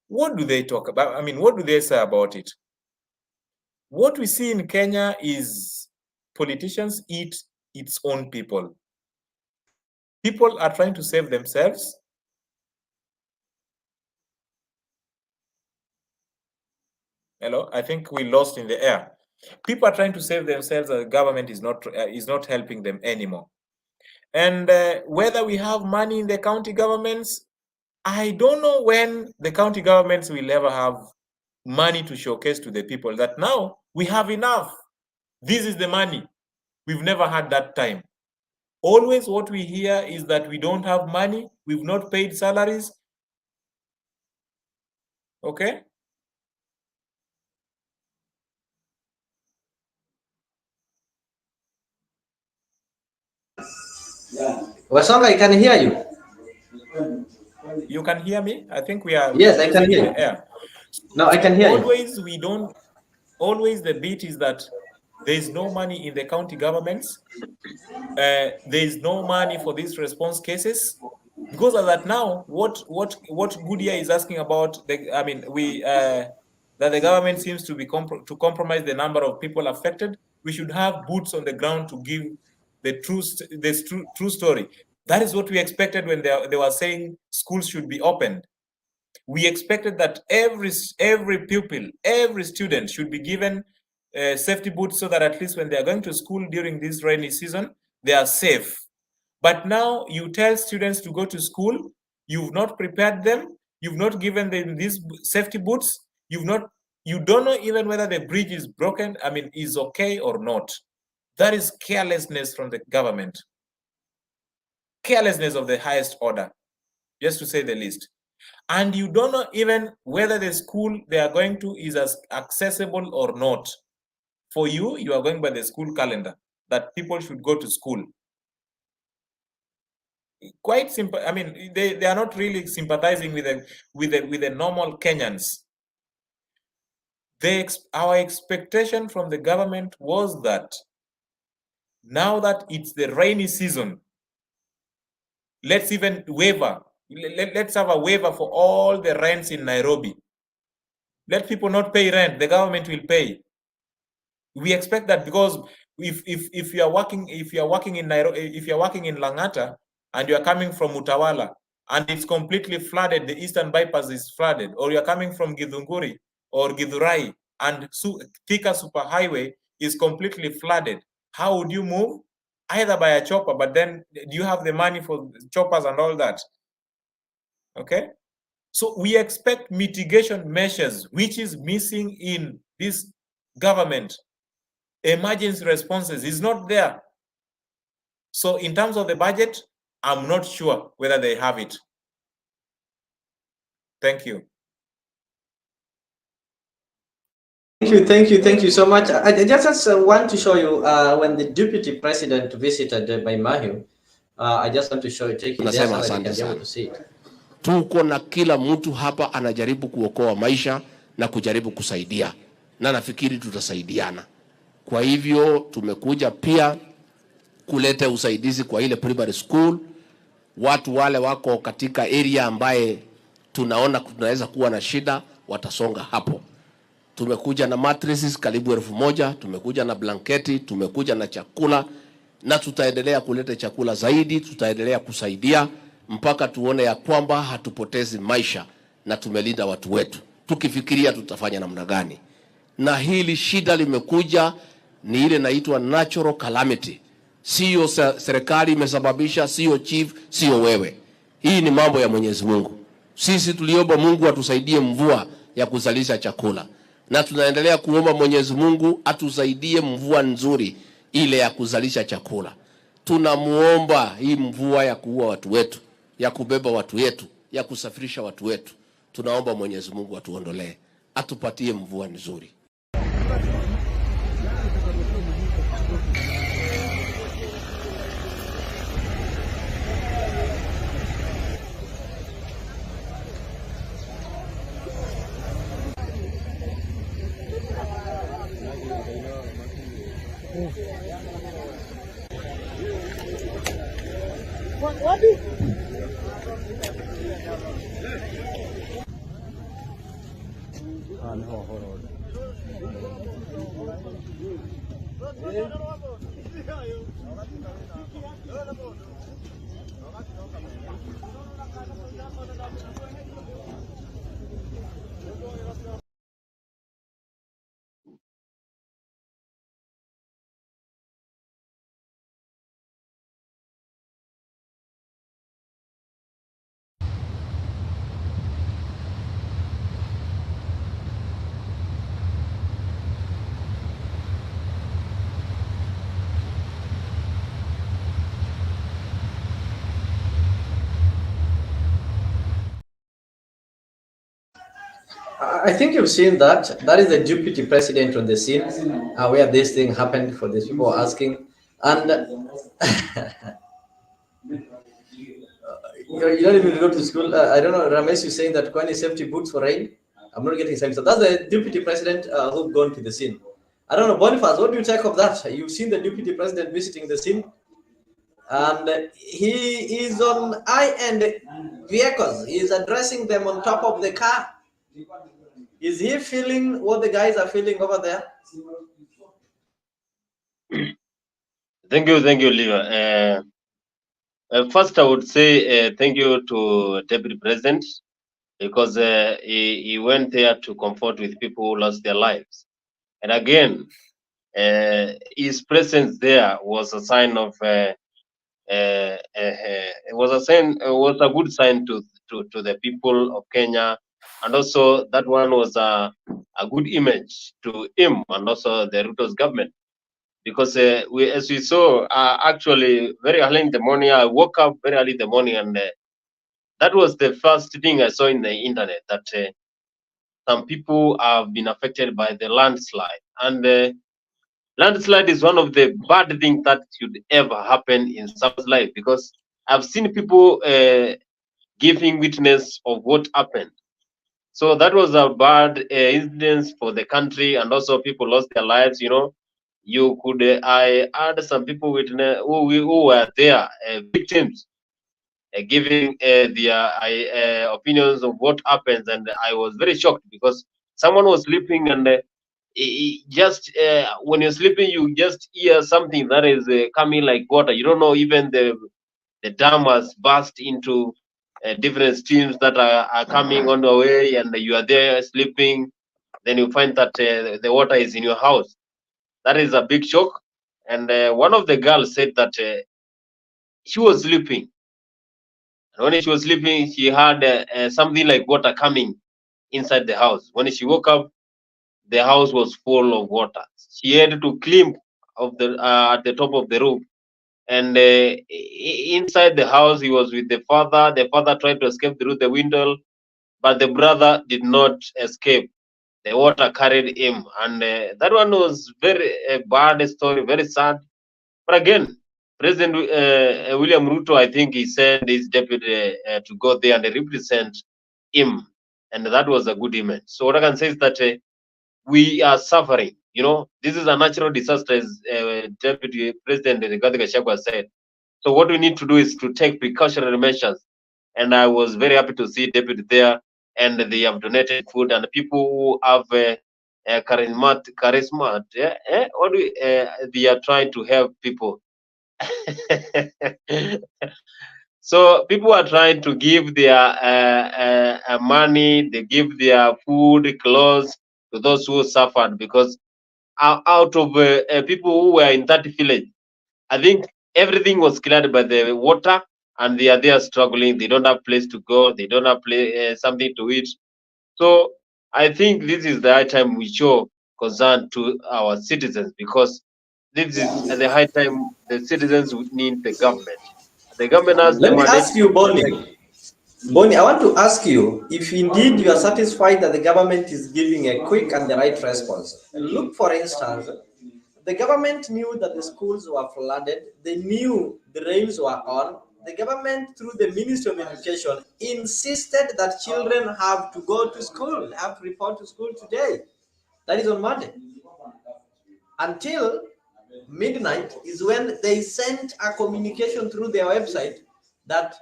Speaker 5: What do they talk about? I mean, what do they say about it? What we see in Kenya is politicians eat its own people. People are trying to save themselves. Hello, I think we lost in the air. People are trying to save themselves, and the government is not helping them anymore. And whether we have money in the county governments, I don't know when the county governments will ever have money to showcase to the people that now we have enough. This is the money. We've never had that time. Always what we hear is that we don't have money, we've not paid salaries. Okay?
Speaker 1: Wasonga, I can hear you.
Speaker 5: You can hear me? I think we are.
Speaker 1: Yes, I can hear you.
Speaker 5: Air.
Speaker 1: No, I can hear
Speaker 5: always,
Speaker 1: you.
Speaker 5: Always the beat is that there is no money in the county governments. There is no money for these response cases. Because of that now, what Goodyear is asking about, that the government seems to be to compromise the number of people affected. We should have boots on the ground to give the true story. That is what we expected when they were saying schools should be opened. We expected that every pupil, every student should be given safety boots so that at least when they are going to school during this rainy season, they are safe. But now you tell students to go to school, you've not prepared them, you've not given them these safety boots, you don't know even whether the bridge is broken, is okay or not. That is carelessness from the government. Carelessness of the highest order, just to say the least. And you don't know even whether the school they are going to is as accessible or not. For you, you are going by the school calendar that people should go to school. Quite simple. They are not really sympathizing with the normal Kenyans. Our expectation from the government was that now that it's the rainy season, let's even waiver. Let's have a waiver for all the rents in Nairobi. Let people not pay rent. The government will pay. We expect that because if you are working in Nairobi, if you are working in Lang'ata and you are coming from Utawala and it's completely flooded, the Eastern Bypass is flooded, or you are coming from Githunguri or Githurai and Thika Superhighway is completely flooded, how would you move? Either by a chopper, but then do you have the money for choppers and all that? Okay, so we expect mitigation measures, which is missing in this government. Emergency responses is not there. So in terms of the budget, I'm not sure whether they have it. Thank you.
Speaker 1: Thank you so much. I just want to show you when the deputy president visited by Mahiu. I just want to show you, take it there so that you can be able to see it.
Speaker 8: Tuko na kila mtu hapa anajaribu kuokoa maisha na kujaribu kusaidia, na nafikiri tutasaidiana. Kwa hivyo tumekuja pia kuleta usaidizi kwa ile primary school. Watu wale wako katika area ambaye tunaona tunaweza kuwa na shida watasonga hapo. tumekuja na mattresses karibu 1000, tumekuja na blanketi, tumekuja na chakula, na tutaendelea kuleta chakula zaidi, tutaendelea kusaidia mpaka tuone ya kwamba hatupotezi maisha na tumelinda watu wetu, tukifikiria tutafanya namna gani. Na hili shida limekuja ni ile inaitwa natural calamity. Sio serikali imesababisha, sio chief, sio wewe. Hii ni mambo ya Mwenyezi Mungu. Sisi tuliomba Mungu atusaidie mvua ya kuzalisha chakula, na tunaendelea kuomba Mwenyezi Mungu atusaidie mvua nzuri ile ya kuzalisha chakula. Tunamuomba hii mvua ya kuua watu wetu, ya kubeba watu wetu, ya kusafirisha watu wetu, tunaomba Mwenyezi Mungu atuondolee, atupatie mvua nzuri.
Speaker 1: I think you've seen that. That is the deputy president on the scene, where this thing happened. For these people asking, and you don't even go to school. I don't know. Ramesh is saying that Kwani safety boots for rain. I'm not getting sense. So that's the deputy president who've gone to the scene. I don't know, Boniface. What do you take of that? You've seen the deputy president visiting the scene, and he is on high-end vehicles. He's addressing them on top of the car. Is he feeling what the guys are feeling over there?
Speaker 7: Thank you, Liva. First, I would say thank you to Deputy President, because he went there to comfort with people who lost their lives. And again, his presence there was a sign of was a good sign to the people of Kenya, and also that one was a good image to him and also the Ruto's government, because as we saw, actually very early in the morning, I woke up very early in the morning, and that was the first thing I saw in the internet, that some people have been affected by the landslide, and landslide is one of the bad things that should ever happen in someone's life, because I've seen people giving witness of what happened. So that was a bad incident for the country, and also people lost their lives. You know, you could I had some people witness who were there, victims, giving their opinions of what happens, and I was very shocked, because someone was sleeping, and just when you're sleeping, you just hear something that is coming like water. You don't know even the dam has burst into different streams that are coming on the way, and you are there sleeping. Then you find that the water is in your house. That is a big shock. And one of the girls said that she was sleeping. And when she was sleeping, she had something like water coming inside the house. When she woke up, the house was full of water. She had to climb of the at the top of the roof, and inside the house he was with the father. The father tried to escape through the window, but the brother did not escape. The water carried him, and that one was very bad story, very sad. But again, President William Ruto, I think he sent his deputy to go there and represent him, and that was a good image. So what I can say is that we are suffering. You know, this is a natural disaster, as Deputy President Rigathi Gachagua said. So what we need to do is to take precautionary measures. And I was very happy to see Deputy there, and they have donated food, and people who have charisma. What do they are trying to help people. So people are trying to give their money, they give their food, clothes to those who suffered, because out of people who were in that village, I think everything was cleared by the water, and they are there struggling. They don't have place to go. They don't have something to eat. So I think this is the high time we show concern to our citizens, because this is at the high time the citizens would need the government. The government has the
Speaker 1: Let me
Speaker 7: mandate
Speaker 1: ask you,
Speaker 7: to protect.
Speaker 1: Bonnie, I want to ask you if indeed you are satisfied that the government is giving a quick and the right response. Look, for instance, the government knew that the schools were flooded. They knew the rains were on. The government, through the Ministry of Education, insisted that children have to go to school, have to report to school today. That is on Monday. Until midnight is when they sent a communication through their website that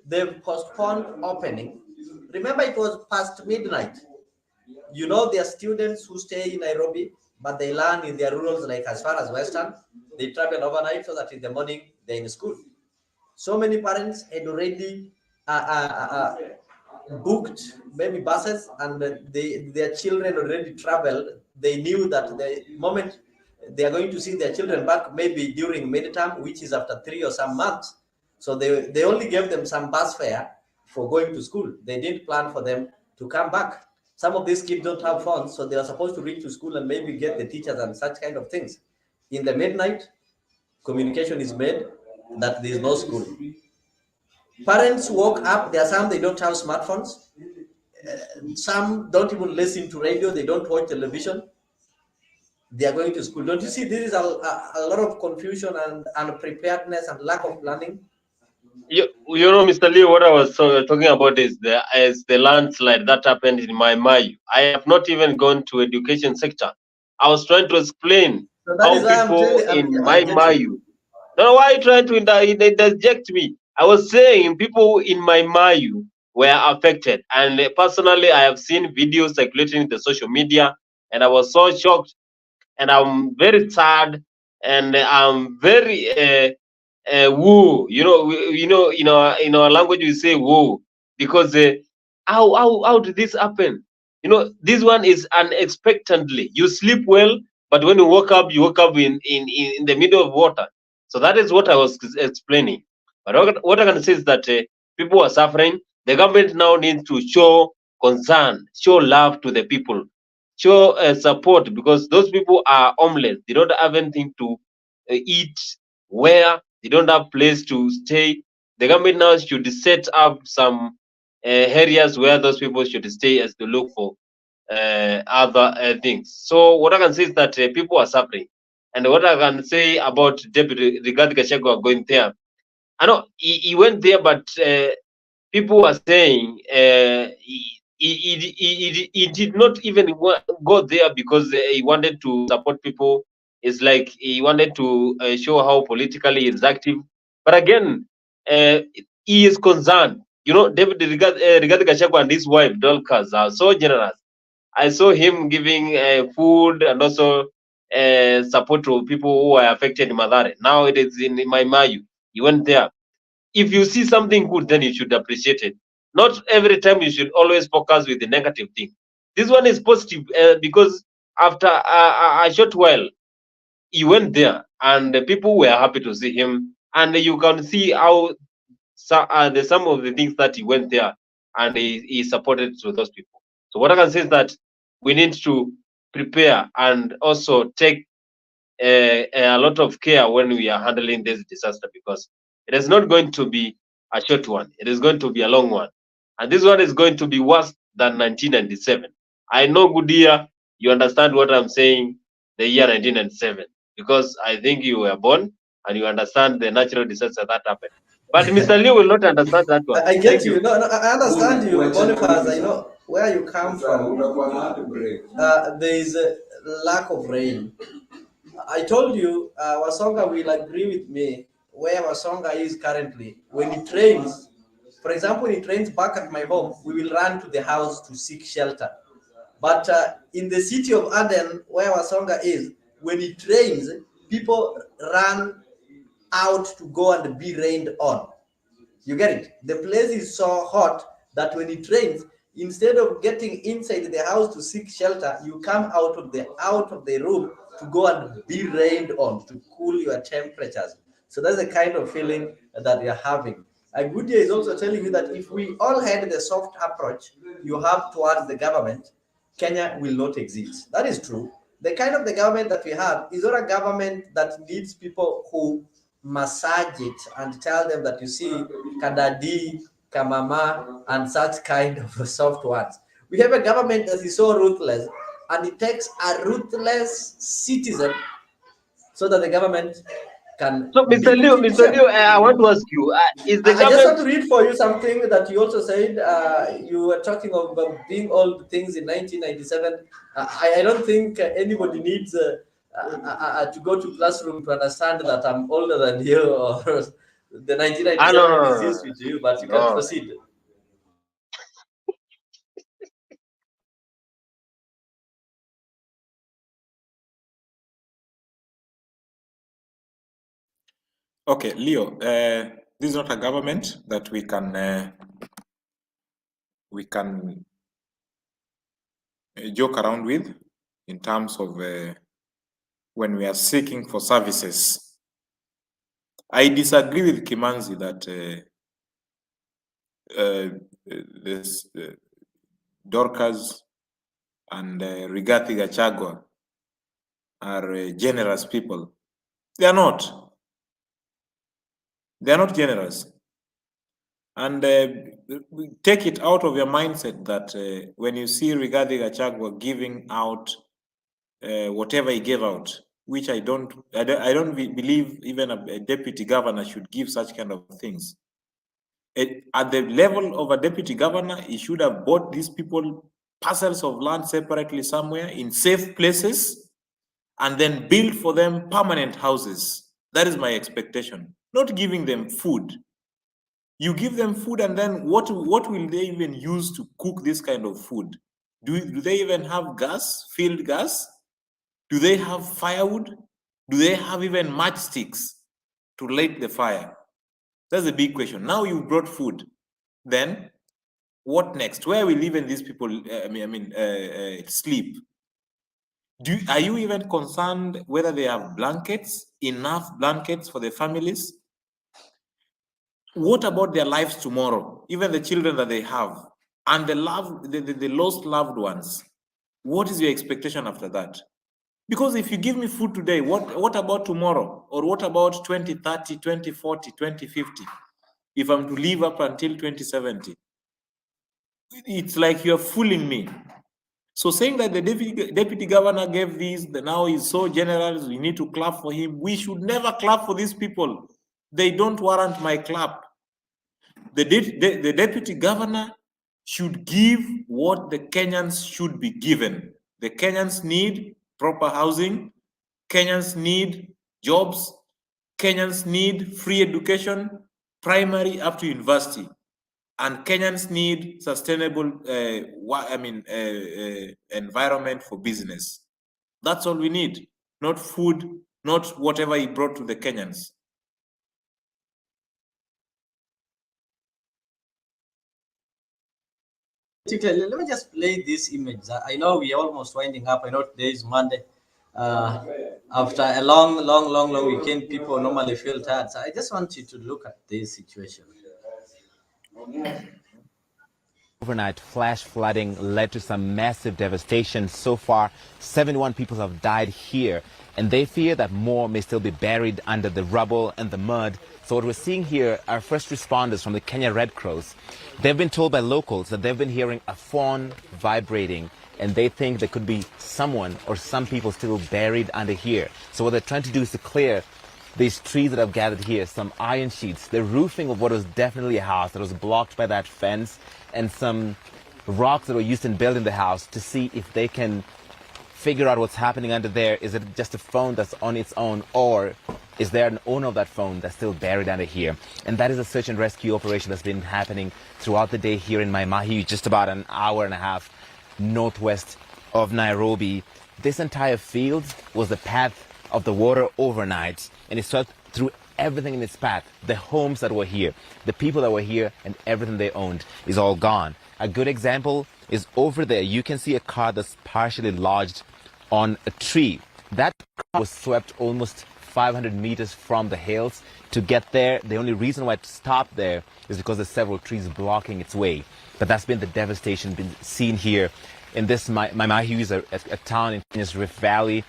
Speaker 1: they've postponed opening. Remember, it was past midnight. You know, there are students who stay in Nairobi, but they learn in their rurals, like as far as Western. They travel overnight so that in the morning they're in school. So many parents had already booked maybe buses, and their children already traveled. They knew that the moment they are going to see their children back, maybe during midterm, which is after 3 or some months. So they only gave them some bus fare for going to school. They didn't plan for them to come back. Some of these kids don't have phones, so they are supposed to reach to school and maybe get the teachers and such kind of things. In the midnight, communication is made that there is no school. Parents woke up. There are some, they don't have smartphones. Some don't even listen to radio. They don't watch television. They are going to school. Don't you see this is a lot of confusion and unpreparedness and lack of planning?
Speaker 7: You know, Mr. Lee, what I was talking about is the landslide that happened in Mai Mahiu. I have not even gone to education sector. I was trying to explain how people in Mai Mahiu. No, why are you trying to interject me? I was saying people in Mai Mahiu were affected, and personally, I have seen videos circulating in the social media, and I was so shocked, and I'm very sad, and I'm very woo. You know, in our language we say woo, because how did this happen? You know, this one is unexpectedly. You sleep well, but when you woke up in the middle of water. So that is what I was explaining. But what I can say is that people are suffering. The government now needs to show concern, show love to the people, show support, because those people are homeless. They don't have anything to eat, wear. They don't have place to stay. The government now should set up some areas where those people should stay as to look for other things. So what I can say is that people are suffering. And what I can say about Deputy Rigathi Gachagua going there, I know he went there, but people are saying he did not even go there because he wanted to support people. It's like he wanted to show how politically he's active. But again, he is concerned. You know, David Rigathi Gachagua and his wife Dorcas are so generous. I saw him giving food and also support to people who are affected in Mathare. Now it is in Mai Mahiu. He went there. If you see something good, then you should appreciate it. Not every time you should always focus with the negative thing. This one is positive because after a short while, he went there and the people were happy to see him. And you can see how some of the things that he went there and he supported to those people. So what I can say is that we need to prepare and also take a lot of care when we are handling this disaster, because it is not going to be a short one. It is going to be a long one. And this one is going to be worse than 1997. I know, good year, you understand what I'm saying, the year 1997, because I think you were born and you understand the natural disaster that happened. But Mr. Lee will not understand that one.
Speaker 1: I get you. No, I understand you, Boniface. I know where you come from. There is a lack of rain. I told you, Wasonga will agree with me where Wasonga is currently. When it rains, for example, when it rains back at my home, we will run to the house to seek shelter. But in the city of Aden, where Wasonga is, when it rains, people run out to go and be rained on. You get it? The place is so hot that when it rains, instead of getting inside the house to seek shelter, you come out of the room to go and be rained on to cool your temperatures. So that's the kind of feeling that you're having. Agudia is also telling you that if we all had the soft approach you have towards the government, Kenya will not exist. That is true. The kind of the government that we have is not a government that needs people who massage it and tell them that, you see, kadadi, kamama, and such kind of soft words. We have a government that is so ruthless, and it takes a ruthless citizen so that the government can.
Speaker 7: So, Mr. Liu, I want to ask you: is the
Speaker 1: I
Speaker 7: government?
Speaker 1: just want to read for you something that you also said. You were talking about being all things in 1997. I don't think anybody needs to go to classroom to understand that I'm older than you, or the 1997 is history to you. But you can proceed.
Speaker 5: Okay, Leo, this is not a government that we can joke around with in terms of when we are seeking for services. I disagree with Kimanzi that this Dorcas and Rigathi Gachagua are generous people. They are not. They are not generous. And take it out of your mindset that when you see Rigathi Gachagua giving out whatever he gave out, which I don't believe even a deputy governor should give such kind of things. At the level of a deputy governor, he should have bought these people parcels of land separately somewhere in safe places and then build for them permanent houses. That is my expectation. Not giving them food. You give them food, and then what will they even use to cook this kind of food? Do they even have gas, field gas? Do they have firewood? Do they have even matchsticks to light the fire? That's a big question. Now you brought food. Then what next? Where will even these people sleep? Are you even concerned whether they have blankets, enough blankets for the families? What about their lives tomorrow? Even the children that they have and the lost loved ones. What is your expectation after that? Because if you give me food today, what about tomorrow? Or what about 2030, 2040, 2050? If I'm to live up until 2070? It's like you're fooling me. So saying that the deputy governor gave these, now he's so generous, we need to clap for him. We should never clap for these people. They don't warrant my clap. The deputy governor should give what the Kenyans should be given. The Kenyans need proper housing. Kenyans need jobs. Kenyans need free education, primary up to university. And Kenyans need sustainable environment for business. That's all we need. Not food, not whatever he brought to the Kenyans.
Speaker 1: Let me just play this image. I know we're almost winding up. I know today is Monday. After a long weekend, people normally feel tired. So I just want you to look at this situation.
Speaker 2: Overnight flash flooding led to some massive devastation. So far, 71 people have died here, and they fear that more may still be buried under the rubble and the mud. So what we're seeing here are first responders from the Kenya Red Cross. They've been told by locals that they've been hearing a phone vibrating, and they think there could be someone or some people still buried under here. So what they're trying to do is to clear these trees that have gathered here, some iron sheets, the roofing of what was definitely a house that was blocked by that fence, and some rocks that were used in building the house, to see if they can figure out what's happening under there. Is it just a phone that's on its own, or is there an owner of that phone that's still buried under here? And that is a search and rescue operation that's been happening throughout the day here in Mai Mahiu, just about an hour and a half northwest of Nairobi, this entire field was the path of the water overnight, and it swept through everything in its path. The homes that were here, the people that were here, and everything they owned is all gone. A good example is over there. You can see a car that's partially lodged on a tree. That car was swept almost 500 meters from the hills. To get there, the only reason why it stopped there is because there's several trees blocking its way. But that's been the devastation been seen here in this Maimahiu is a town in Kenya's Rift Valley.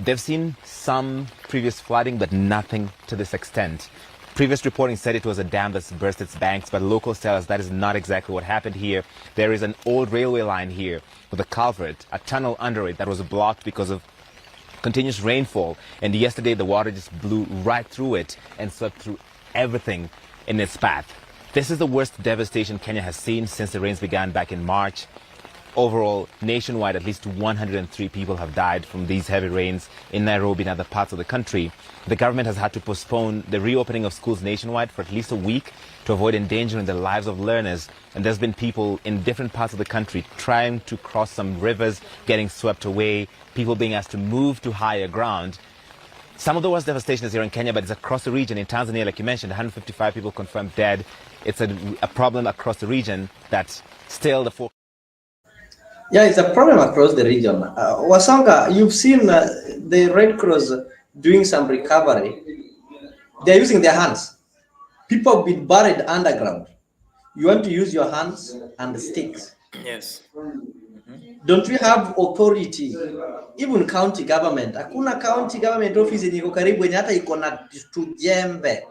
Speaker 2: They've seen some previous flooding, but nothing to this extent. Previous reporting said it was a dam that's burst its banks, but locals tell us that is not exactly what happened here. There is an old railway line here with a culvert, a tunnel under it that was blocked because of continuous rainfall. And yesterday the water just blew right through it and swept through everything in its path. This is the worst devastation Kenya has seen since the rains began back in March. Overall, nationwide, at least 103 people have died from these heavy rains in Nairobi and other parts of the country. The government has had to postpone the reopening of schools nationwide for at least a week to avoid endangering the lives of learners. And there's been people in different parts of the country trying to cross some rivers, getting swept away, people being asked to move to higher ground. Some of the worst devastation is here in Kenya, but it's across the region. In Tanzania, like you mentioned, 155 people confirmed dead. It's a problem across the region that still the
Speaker 1: Yeah, it's a problem across the region. Wasanga, you've seen the Red Cross doing some recovery. They're using their hands. People have been buried underground. You want to use your hands and sticks.
Speaker 5: Yes.
Speaker 1: Don't we have authority? Even county government. Hakuna county government office yenye iko karibu yenye hata iko na tujembe.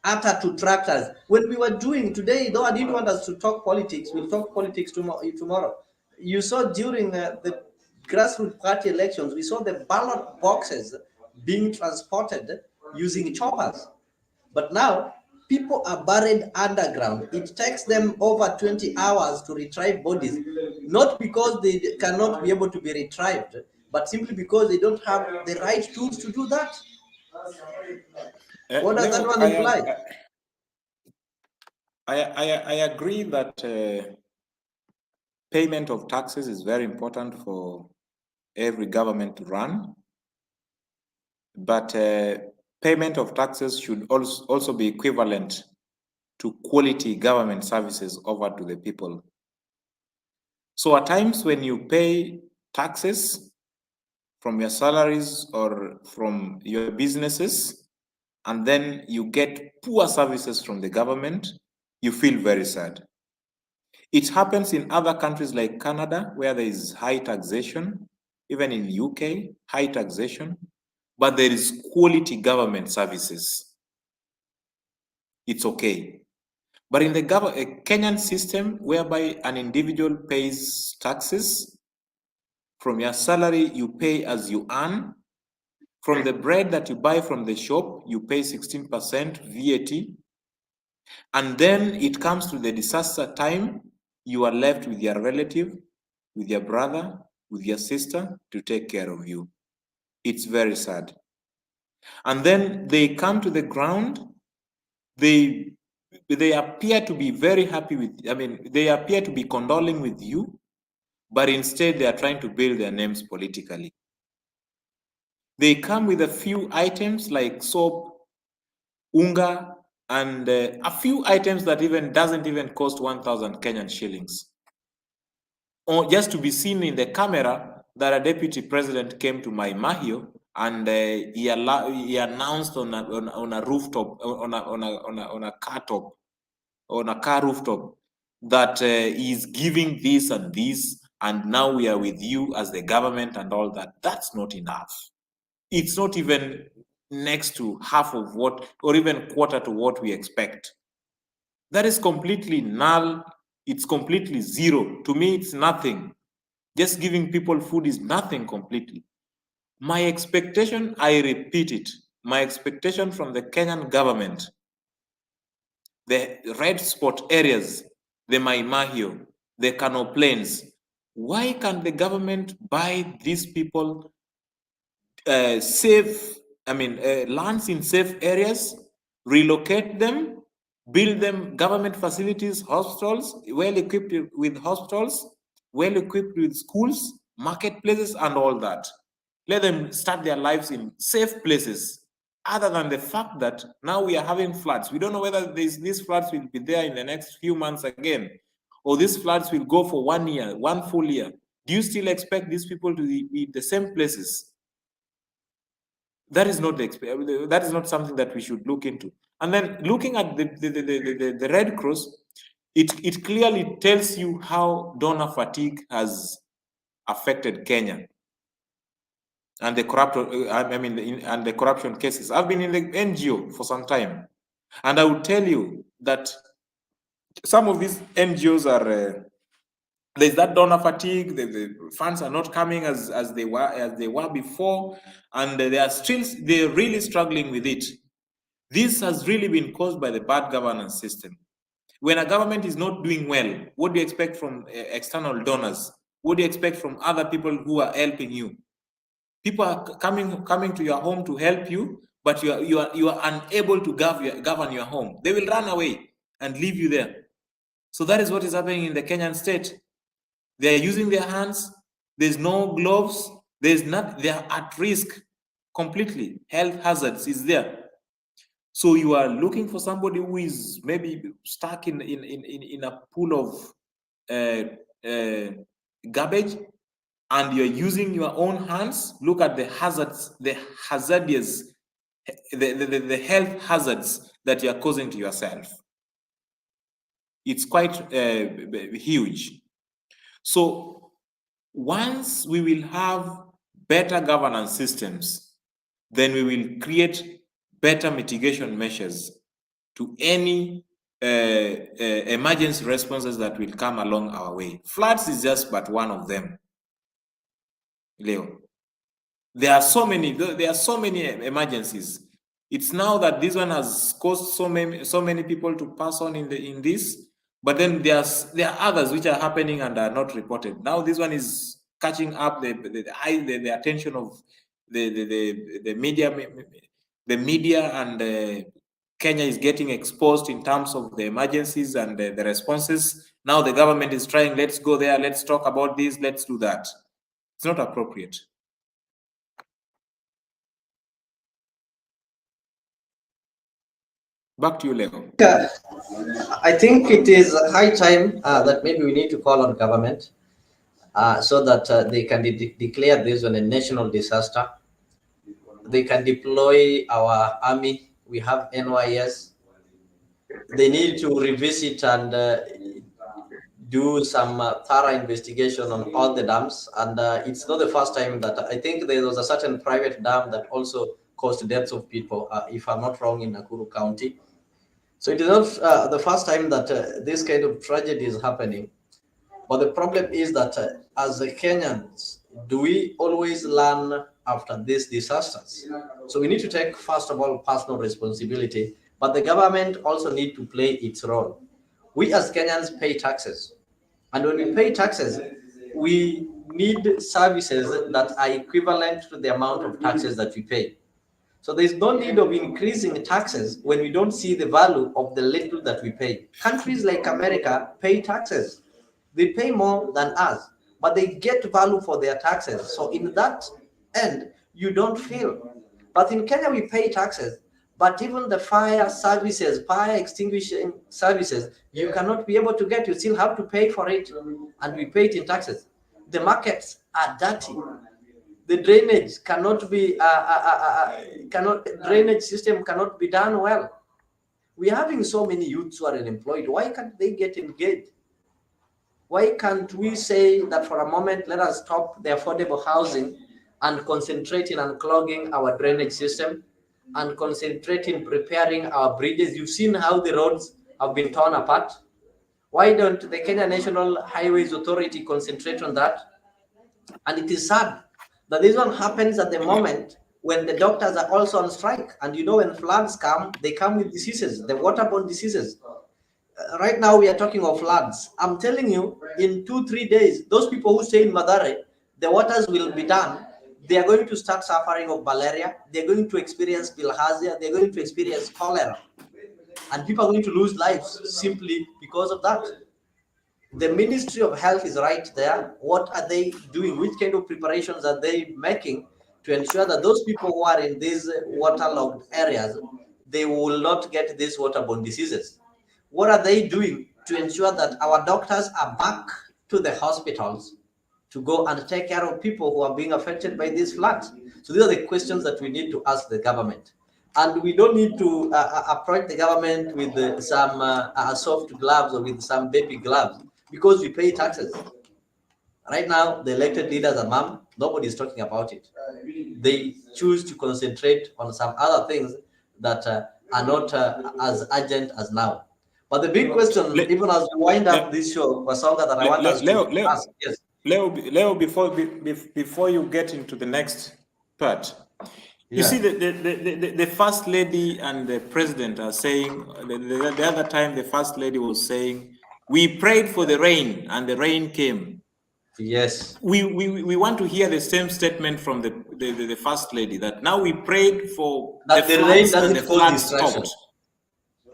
Speaker 1: Hata to tractors. When we were doing today, though I didn't want us to talk politics, we'll talk politics tomorrow. You saw during the grassroots party elections, we saw the ballot boxes being transported using choppers. But now, people are buried underground. It takes them over 20 hours to retrieve bodies, not because they cannot be able to be retrieved, but simply because they don't have the right tools to do that. What does that one imply?
Speaker 5: I agree that payment of taxes is very important for every government to run, but payment of taxes should also be equivalent to quality government services offered to the people. So at times when you pay taxes from your salaries or from your businesses, and then you get poor services from the government, you feel very sad. It happens in other countries like Canada, where there is high taxation, even in UK, high taxation, but there is quality government services. It's okay. But in the Kenyan system, whereby an individual pays taxes, from your salary, you pay as you earn. From the bread that you buy from the shop, you pay 16% VAT. And then it comes to the disaster time, you are left with your relative, with your brother, with your sister to take care of you. It's very sad. And then they come to the ground, they appear to be very happy with, they appear to be condoling with you, but instead they are trying to build their names politically. They come with a few items like soap, unga, and a few items that doesn't even cost 1,000 Kenyan shillings. Or just to be seen in the camera that a deputy president came to Maimahiu and he announced on a rooftop, on a car top, on a car rooftop, that he's giving this and this, and now we are with you as the government and all that. That's not enough. It's not even next to half of what, or even quarter to what we expect. That is completely null. It's completely zero. To me, it's nothing. Just giving people food is nothing completely. My expectation, I repeat it, my expectation from the Kenyan government, the red spot areas, the Maimahiu, the Kano Plains, why can't the government buy these people lands in safe areas, relocate them, build them government facilities, hospitals, well equipped with hospitals, well equipped with schools, marketplaces, and all that. Let them start their lives in safe places, other than the fact that now we are having floods. We don't know whether these floods will be there in the next few months again, or these floods will go for 1 year, 1 full year. Do you still expect these people to be in the same places? That is not something that we should look into. And then looking at the Red Cross, it clearly tells you how donor fatigue has affected Kenya and the the corruption cases. I've been in the NGO for some time, and I would tell you that some of these NGOs are there's that donor fatigue. The funds are not coming as they were before, and they're really struggling with it. This has really been caused by the bad governance system. When a government is not doing well, what do you expect from external donors? What do you expect from other people who are helping you? People are coming to your home to help you, but you are unable to govern your home. They will run away and leave you there. So that is what is happening in the Kenyan state. They are using their hands. There's no gloves. They are at risk completely. Health hazards is there. So you are looking for somebody who is maybe stuck in a pool of garbage, and you're using your own hands. Look at the hazards, the health hazards that you are causing to yourself. It's quite huge. So once we will have better governance systems, then we will create better mitigation measures to any emergency responses that will come along our way. Floods is just but one of them, Leo. There are so many emergencies. It's now that this one has caused so many people to pass on in this, but then there are others which are happening and are not reported. Now this one is catching up the attention of the media, and Kenya is getting exposed in terms of the emergencies and the responses. Now the government is trying, let's go there, let's talk about this, let's do that. It's not appropriate. Back to you, Leo.
Speaker 1: I think it is high time that maybe we need to call on government so that they can declare this on a national disaster. They can deploy our army. We have NYS. They need to revisit and do some thorough investigation on all the dams. And it's not the first time that I think there was a certain private dam that also caused deaths of people, if I'm not wrong, in Nakuru County. So it is not the first time that this kind of tragedy is happening. But the problem is that as Kenyans, do we always learn after these disasters? So we need to take, first of all, personal responsibility, but the government also need to play its role. We as Kenyans pay taxes. And when we pay taxes, we need services that are equivalent to the amount of taxes that we pay. So there's no need of increasing taxes when we don't see the value of the little that we pay. Countries like America pay taxes. They pay more than us, but they get value for their taxes. So in that end, you don't feel. But in Kenya, we pay taxes, but even the fire services, fire extinguishing services, you cannot be able to get. You still have to pay for it, and we pay it in taxes. The markets are dirty. The drainage cannot be drainage system cannot be done well. We're having so many youths who are unemployed. Why can't they get engaged? Why can't we say that for a moment, let us stop the affordable housing and concentrate in unclogging our drainage system and concentrate in preparing our bridges? You've seen how the roads have been torn apart. Why don't the Kenya National Highways Authority concentrate on that? And it is sad that this one happens at the moment when the doctors are also on strike. And you know, when floods come, they come with diseases, the waterborne diseases. Right now, we are talking of floods. I'm telling you, in 2-3 days, those people who stay in Mathare, the waters will be done. They are going to start suffering of malaria. They're going to experience bilharzia. They're going to experience cholera. And people are going to lose lives simply because of that. The Ministry of Health is right there. What are they doing? Which kind of preparations are they making to ensure that those people who are in these waterlogged areas, they will not get these waterborne diseases? What are they doing to ensure that our doctors are back to the hospitals to go and take care of people who are being affected by these floods? So these are the questions that we need to ask the government. And we don't need to approach the government with some soft gloves or with some baby gloves, because we pay taxes. Right now, the elected leaders are mum. Nobody is talking about it. They choose to concentrate on some other things that are not as urgent as now. But the big question, even as we wind up this show, Wasonga, that I want us to ask, yes.
Speaker 5: Leo, before you get into the next part, you see, the First Lady and the President are saying, the other time the First Lady was saying, we prayed for the rain and the rain came.
Speaker 1: Yes.
Speaker 5: We want to hear the same statement from the First Lady, that now we prayed for
Speaker 1: that the rain doesn't cause distraction.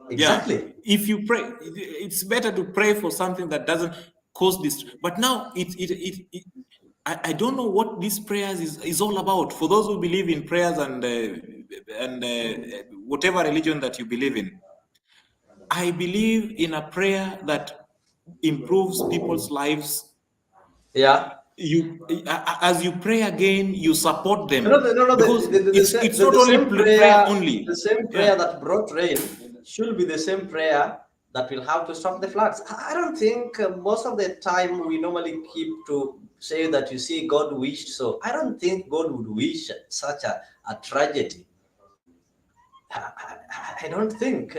Speaker 1: Exactly.
Speaker 5: Yeah. If you pray, it's better to pray for something that doesn't cause this. But now I don't know what this prayers is all about. For those who believe in prayers and whatever religion that you believe in, I believe in a prayer that improves people's lives.
Speaker 1: Yeah.
Speaker 5: As you pray again, you support them.
Speaker 1: No,
Speaker 5: because it's not only prayer only.
Speaker 1: The same prayer that brought rain should be the same prayer that will have to stop the floods. I don't think most of the time we normally keep to say that, you see, God wished so. I don't think God would wish such a tragedy. I don't think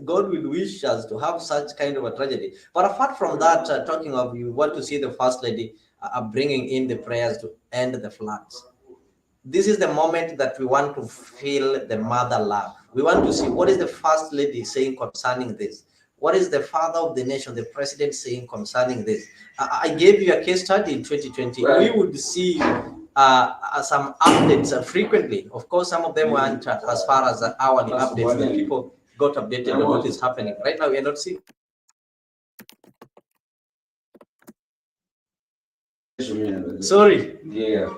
Speaker 1: God will wish us to have such kind of a tragedy. But apart from that, talking of, you want to see the First Lady bringing in the prayers to end the floods. This is the moment that we want to feel the mother love. We want to see what is the First Lady saying concerning this. What is the father of the nation, the president, saying concerning this? I gave you a case study in 2020. We would see some updates frequently. Of course, some of them weren't as far as hourly updates that people got updated on what is happening. Right now, we are not seeing. Sorry.
Speaker 9: Yeah.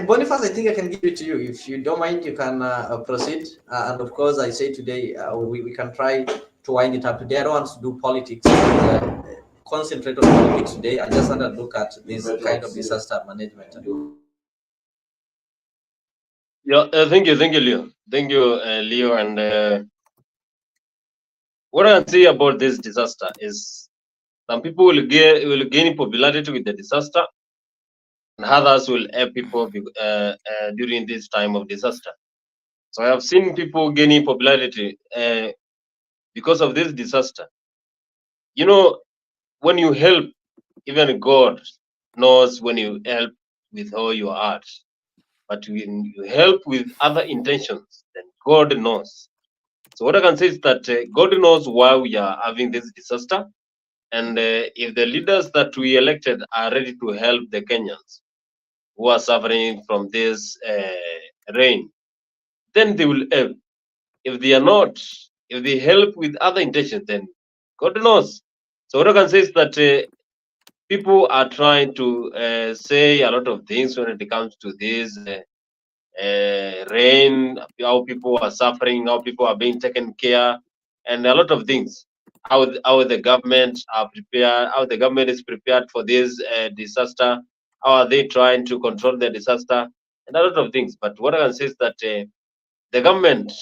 Speaker 1: Boniface, I think I can give it to you. If you don't mind, you can proceed. And of course, I say today, we can try to wind it up today. I don't want to do politics. Concentrate on politics today. I just want to look at this kind of disaster management.
Speaker 7: Yeah, thank you, Leo. Thank you, Leo. And what I can say about this disaster is some people will gain popularity with the disaster, and others will help people during this time of disaster. So I have seen people gaining popularity because of this disaster. You know, when you help, even God knows when you help with all your heart. But when you help with other intentions, then God knows. So what I can say is that God knows why we are having this disaster. And if the leaders that we elected are ready to help the Kenyans who are suffering from this rain, then they will help. If they are not, if they help with other intentions, then God knows. So what I can say is that people are trying to say a lot of things when it comes to this rain, how people are suffering, how people are being taken care, and a lot of things. How the government are prepared, how the government is prepared for this disaster, how are they trying to control the disaster, and a lot of things. But what I can say is that the government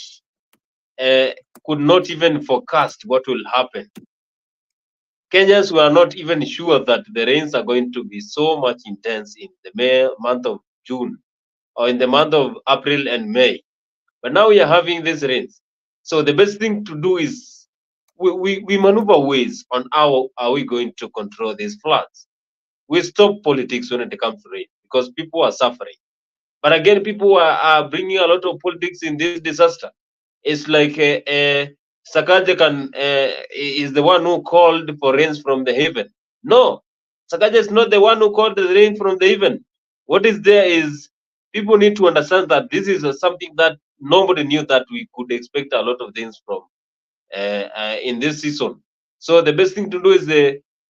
Speaker 7: could not even forecast what will happen. Kenyans were not even sure that the rains are going to be so much intense in the month of June or in the month of April and May. But now we are having these rains. So the best thing to do is we maneuver ways on how are we going to control these floods. We stop politics when it comes to rain because people are suffering. But again, people are bringing a lot of politics in this disaster. It's like Sakaja is the one who called for rains from the heaven. No, Sakaja is not the one who called the rain from the heaven. What is there is people need to understand that this is something that nobody knew that we could expect a lot of things from in this season. So the best thing to do is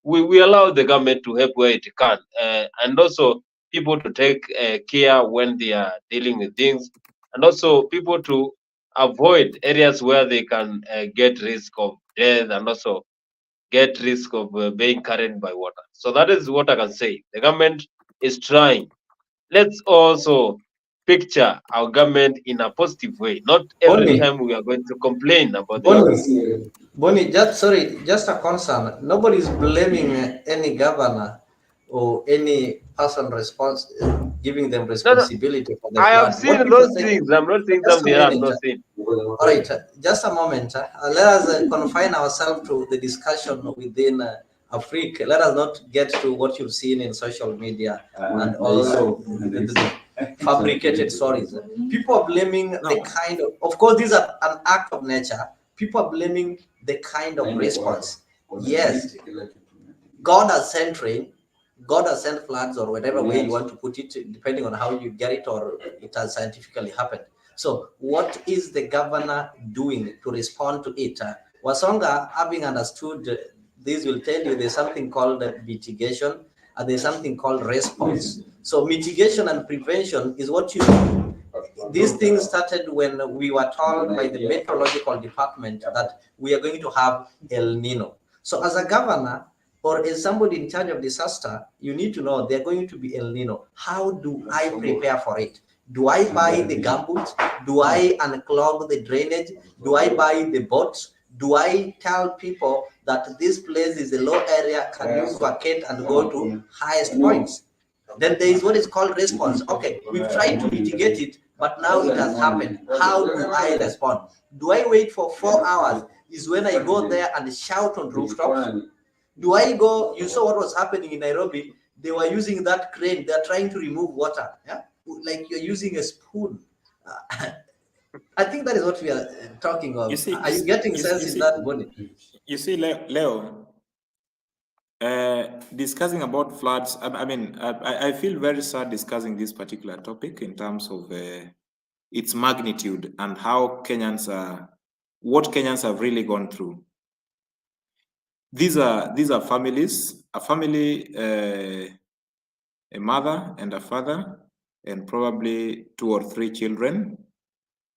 Speaker 7: we allow the government to help where it can, and also people to take care when they are dealing with things, and also people to avoid areas where they can get risk of death and also get risk of being carried by water. So that is what I can say. The government is trying. Let's also picture our government in a positive way. Not every
Speaker 1: Bonnie,
Speaker 7: time we are going to complain about the government.
Speaker 1: Bonnie, just a concern. Nobody's blaming any governor or any person giving them
Speaker 7: No,
Speaker 1: responsibility for the
Speaker 7: I have
Speaker 1: flood. What
Speaker 7: seen
Speaker 1: people
Speaker 7: those
Speaker 1: say,
Speaker 7: things. I'm not saying
Speaker 1: just a
Speaker 7: something I'm
Speaker 1: minute.
Speaker 7: not saying.
Speaker 1: All right, just a moment. Let us confine ourselves to the discussion within Africa. Let us not get to what you've seen in social media and also the fabricated stories. People are blaming the kind of course, these are an act of nature. People are blaming the kind of response. Yes, God has sent rain, God has sent floods, or whatever way you want to put it, depending on how you get it, or it has scientifically happened. So, what is the governor doing to respond to it? Wasonga, having understood this, will tell you there's something called mitigation and there's something called response. So, mitigation and prevention is what you do. These things started when we were told by the meteorological department that we are going to have El Nino. So, as a governor, or as somebody in charge of disaster, you need to know they're going to be El Nino. How do I prepare for it? Do I buy the gumboots? Do I unclog the drainage? Do I buy the boats? Do I tell people that this place is a low area, can you vacate and go to highest points? Then there is what is called response. Okay, we've tried to mitigate it, but now it has happened. How do I respond? Do I wait for 4 hours? Is when I go there and shout on rooftops? Do I go? You saw what was happening in Nairobi. They were using that crane. They're trying to remove water. Yeah, like you're using a spoon. I think that is what we are talking of. Are you getting sense in that, Bonnie?
Speaker 5: You see, Leo, discussing about floods, I feel very sad discussing this particular topic in terms of its magnitude and how what Kenyans have really gone through. These are families, a family, a mother and a father, and probably 2 or 3 children,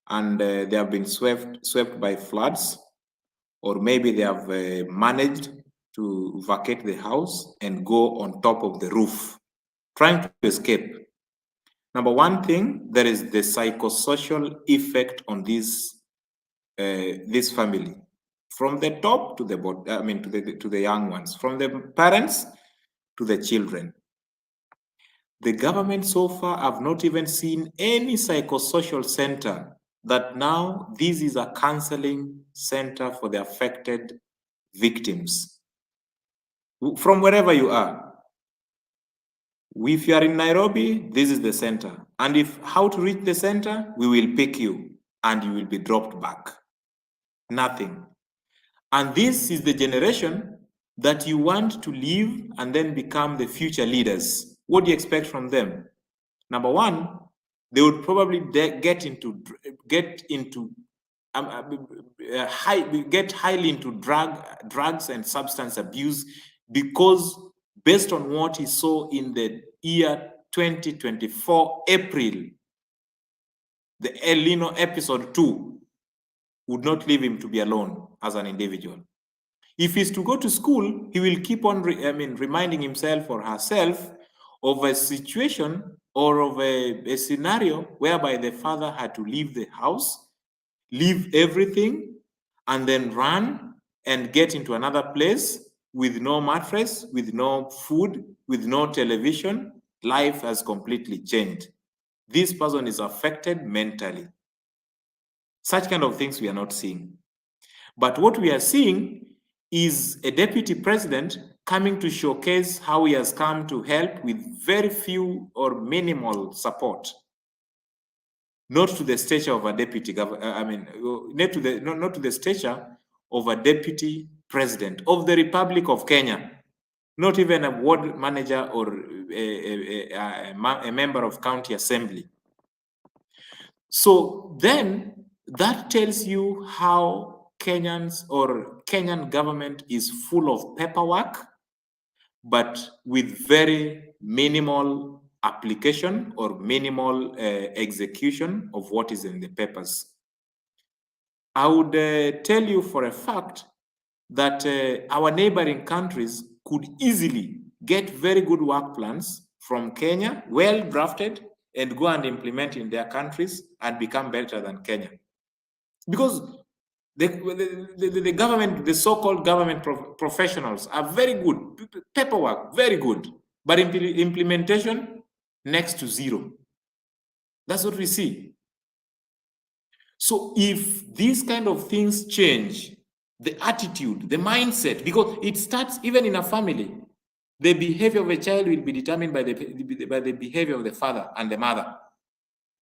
Speaker 5: and they have been swept by floods, or maybe they have managed to vacate the house and go on top of the roof, trying to escape. Number one thing, there is the psychosocial effect on this family, from the top to the bottom. To the young ones, from the parents to the children. The government so far have not even seen any psychosocial center that now this is a counseling center for the affected victims. From wherever you are. If you are in Nairobi, this is the center. And how to reach the center, we will pick you and you will be dropped back. Nothing. And this is the generation that you want to live and then become the future leaders. What do you expect from them? Number one, they would probably get highly into drugs and substance abuse, because based on what he saw in the year 2024 April, the El Nino episode 2 would not leave him to be alone as an individual. If he's to go to school, he will keep on reminding himself or herself of a situation or of a scenario whereby the father had to leave the house, leave everything, and then run and get into another place with no mattress, with no food, with no television. Life has completely changed. This person is affected mentally. Such kind of things we are not seeing. But what we are seeing is a deputy president coming to showcase how he has come to help with very few or minimal support. Not to the stature of a deputy governor, not to the stature of a deputy president of the Republic of Kenya, not even a ward manager or a member of county assembly. So then that tells you how Kenyans or Kenyan government is full of paperwork, but with very minimal application or minimal execution of what is in the papers. I would tell you for a fact that our neighboring countries could easily get very good work plans from Kenya, well drafted, and go and implement in their countries and become better than Kenya. Because the government, the so-called government professionals are very good, paperwork, very good, but implementation next to zero. That's what we see. So if these kind of things change, the attitude, the mindset, because it starts even in a family, the behavior of a child will be determined by the behavior of the father and the mother.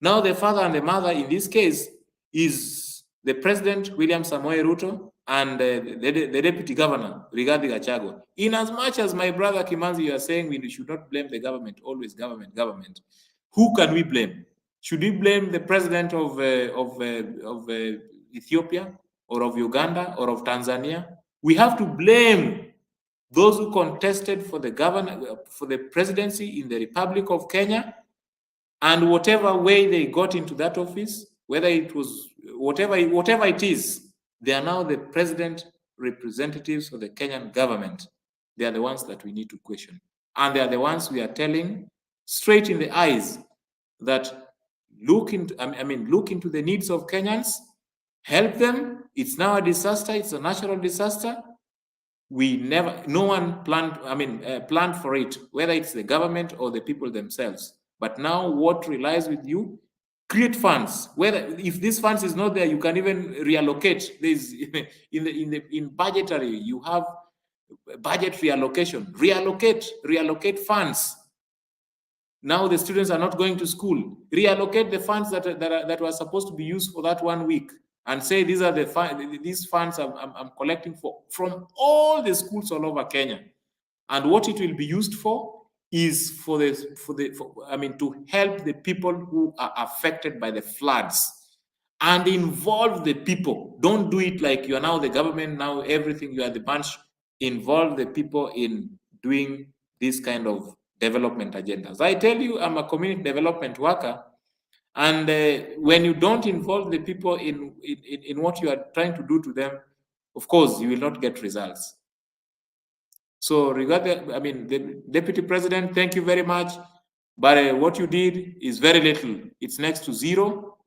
Speaker 5: Now the father and the mother in this case is the President William Samoei Ruto and the Deputy Governor Rigathi Gachagua. In as much as my brother Kimanzi, you are saying we should not blame the government, always government. Who can we blame? Should we blame the president of Ethiopia or of Uganda or of Tanzania? We have to blame those who contested for the presidency in the Republic of Kenya, and whatever way they got into that office, whether it was whatever it is, they are now the president representatives of the Kenyan government. They are the ones that we need to question, and they are the ones we are telling straight in the eyes that look into the needs of Kenyans, help them. It's now a disaster. It's a natural disaster. No one planned for it, whether it's the government or the people themselves. But now what relies with you, create funds. If this funds is not there, you can even reallocate. There's in budgetary, you have budget reallocation. Reallocate funds. Now the students are not going to school. Reallocate the funds that were supposed to be used for that 1 week, and say these are these funds I'm collecting from all the schools all over Kenya, and what it will be used for is to help the people who are affected by the floods, and involve the people. Don't do it like you are now the government, now everything you are the bunch. Involve the people in doing this kind of development agendas. I tell you, I'm a community development worker. And when you don't involve the people in what you are trying to do to them, of course, you will not get results. So the Deputy President, thank you very much. But what you did is very little. It's next to zero.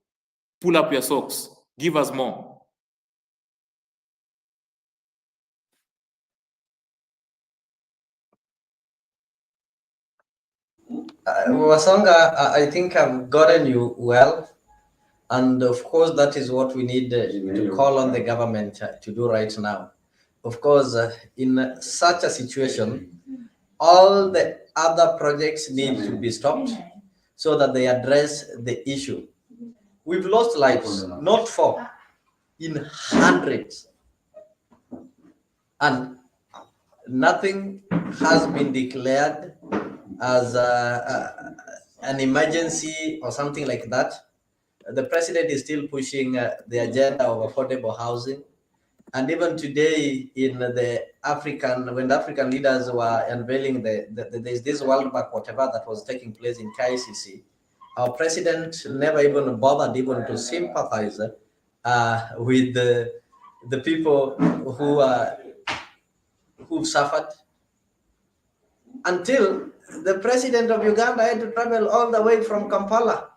Speaker 5: Pull up your socks. Give us more.
Speaker 1: Wasonga, I think I've gotten you well. And of course, that is what we need to call on the government to do right now. Of course, in such a situation, all the other projects need to be stopped so that they address the issue. We've lost lives, not 4, in hundreds. And nothing has been declared as an emergency or something like that. The president is still pushing the agenda of affordable housing. And even today, when the African leaders were unveiling there's this World Bank, whatever that was taking place in KICC, our president never even bothered even to sympathize with the people who suffered, until the president of Uganda had to travel all the way from Kampala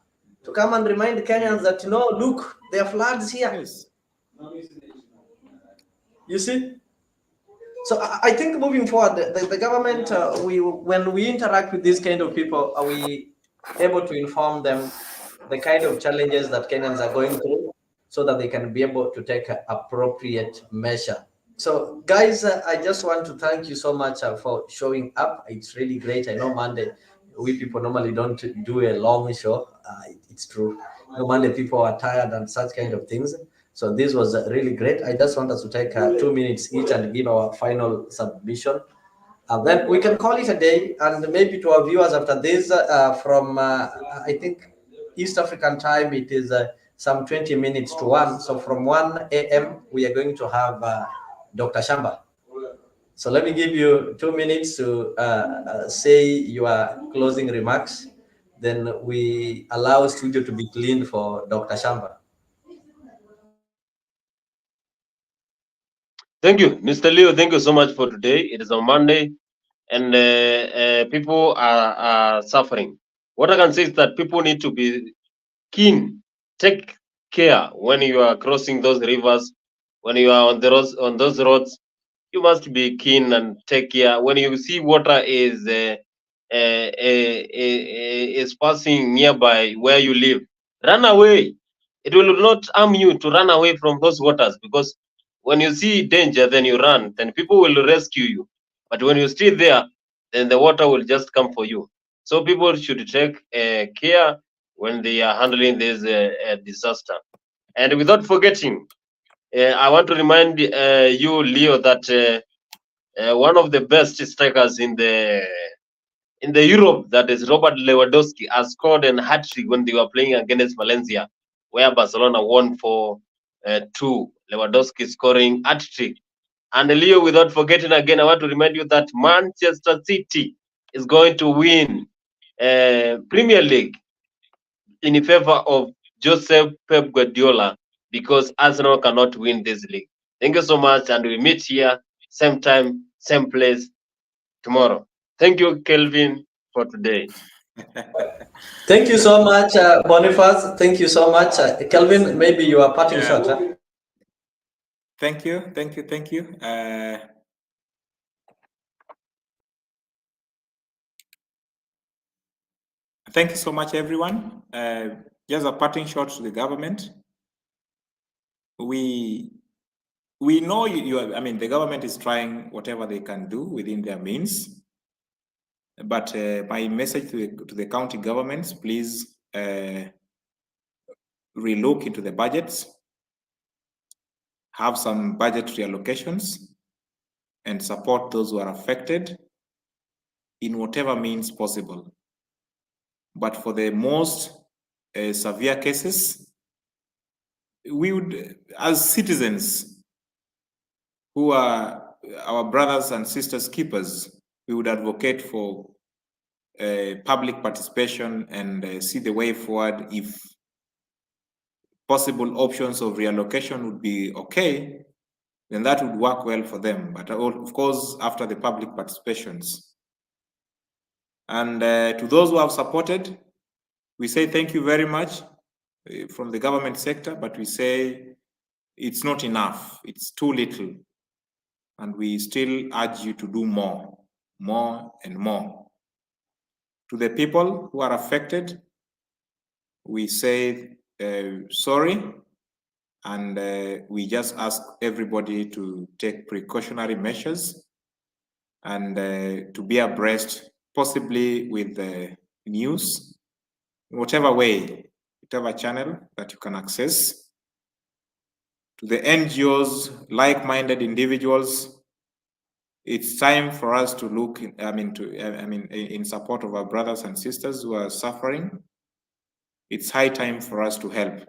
Speaker 1: to come and remind Kenyans that, look, there are floods here.
Speaker 5: Yes.
Speaker 1: You see? So I think moving forward, the government, when we interact with these kind of people, are we able to inform them the kind of challenges that Kenyans are going through so that they can be able to take appropriate measure? So guys, I just want to thank you so much for showing up. It's really great. I know Monday, we people normally don't do a long show. It's true. Monday people are tired and such kind of things. So this was really great. I just want us to take 2 minutes each and give our final submission. Then we can call it a day, and maybe to our viewers after this from, I think, East African time, it is some 20 minutes to 1. So from 1 a.m., we are going to have Dr. Shamba. So let me give you 2 minutes to say your closing remarks. Then we allow studio to be cleaned for Dr. Shamba.
Speaker 7: Thank you, Mr. Leo. Thank you so much for today. It is on Monday, and people are suffering. What I can say is that people need to be keen. Take care when you are crossing those rivers, when you are on the roads, on those roads. You must be keen and take care. When you see water is passing nearby where you live, run away. It will not harm you to run away from those waters, because when you see danger, then you run. Then people will rescue you. But when you stay there, then the water will just come for you. So people should take care when they are handling this disaster. And without forgetting, I want to remind you, Leo, that one of the best strikers in the Europe, that is Robert Lewandowski, has scored a hat-trick when they were playing against Valencia, where Barcelona won for 2. Lewandowski scoring hat-trick. And Leo, without forgetting again, I want to remind you that Manchester City is going to win Premier League in favor of Joseph Pep Guardiola, because Arsenal cannot win this league. Thank you so much, and we meet here same time, same place tomorrow. Thank you, Kelvin, for today.
Speaker 1: Thank you so much, Boniface. Thank you so much. Kelvin, maybe you are parting short. Huh?
Speaker 5: Thank you. Thank you so much, everyone. Just a parting shot to the government. We know the government is trying whatever they can do within their means. But my message to the county governments, please relook into the budgets, have some budgetary allocations, and support those who are affected in whatever means possible. But for the most severe cases, we would, as citizens who are our brothers and sisters keepers, we would advocate for public participation and see the way forward. If possible options of reallocation would be okay, then that would work well for them. But of course, after the public participations. And to those who have supported, we say thank you very much from the government sector, but we say it's not enough, it's too little. And we still urge you to do more and more. To the people who are affected, we say sorry, and we just ask everybody to take precautionary measures and to be abreast, possibly with the news, in whatever way, whatever channel that you can access. To the NGOs, like-minded individuals, it's time for us to look, in support of our brothers and sisters who are suffering. It's high time for us to help.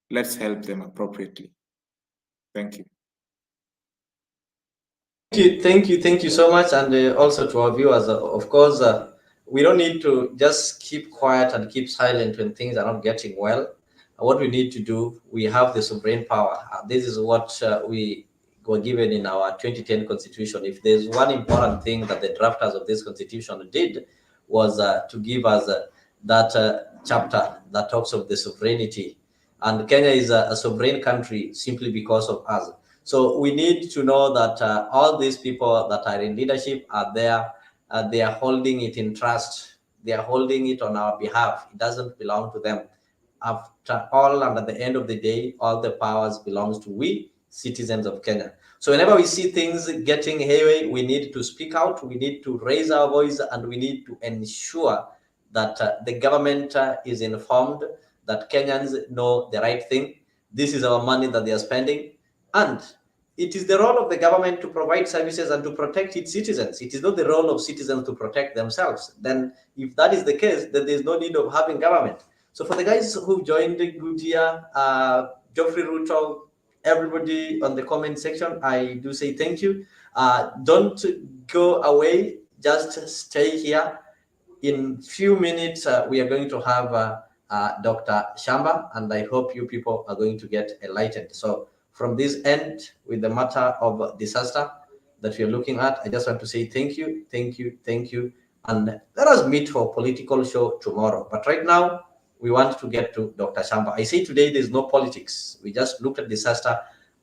Speaker 5: Let's help them appropriately. Thank you.
Speaker 1: Thank you so much, and also to our viewers. Of course, we don't need to just keep quiet and keep silent when things are not getting well. What we need to do, we have the sovereign power. This is what we were given in our 2010 constitution. If there's one important thing that the drafters of this constitution did, was to give us that chapter that talks of the sovereignty. And Kenya is a sovereign country simply because of us. So we need to know that all these people that are in leadership are there. They are holding it in trust. They are holding it on our behalf. It doesn't belong to them. After all, and at the end of the day, all the powers belongs to we, citizens of Kenya. So whenever we see things getting haywire, we need to speak out, we need to raise our voice, and we need to ensure that the government is informed, that Kenyans know the right thing. This is our money that they are spending, and it is the role of the government to provide services and to protect its citizens. It is not the role of citizens to protect themselves. Then if that is the case, then there's no need of having government. So for the guys who joined the Gujia, Geoffrey Ruto, everybody on the comment section, I do say thank you. Don't go away, just stay here. In few minutes, we are going to have Dr. Shamba, and I hope you people are going to get enlightened. So from this end, with the matter of disaster that we are looking at, I just want to say thank you, thank you, thank you. And let us meet for political show tomorrow. But right now, we want to get to Dr. Shamba. I say today there's no politics. We just looked at disaster,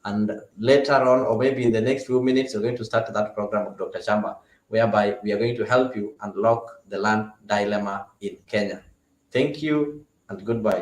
Speaker 1: and later on, or maybe in the next few minutes, we're going to start that program of Dr. Shamba, whereby we are going to help you unlock the land dilemma in Kenya. Thank you and goodbye.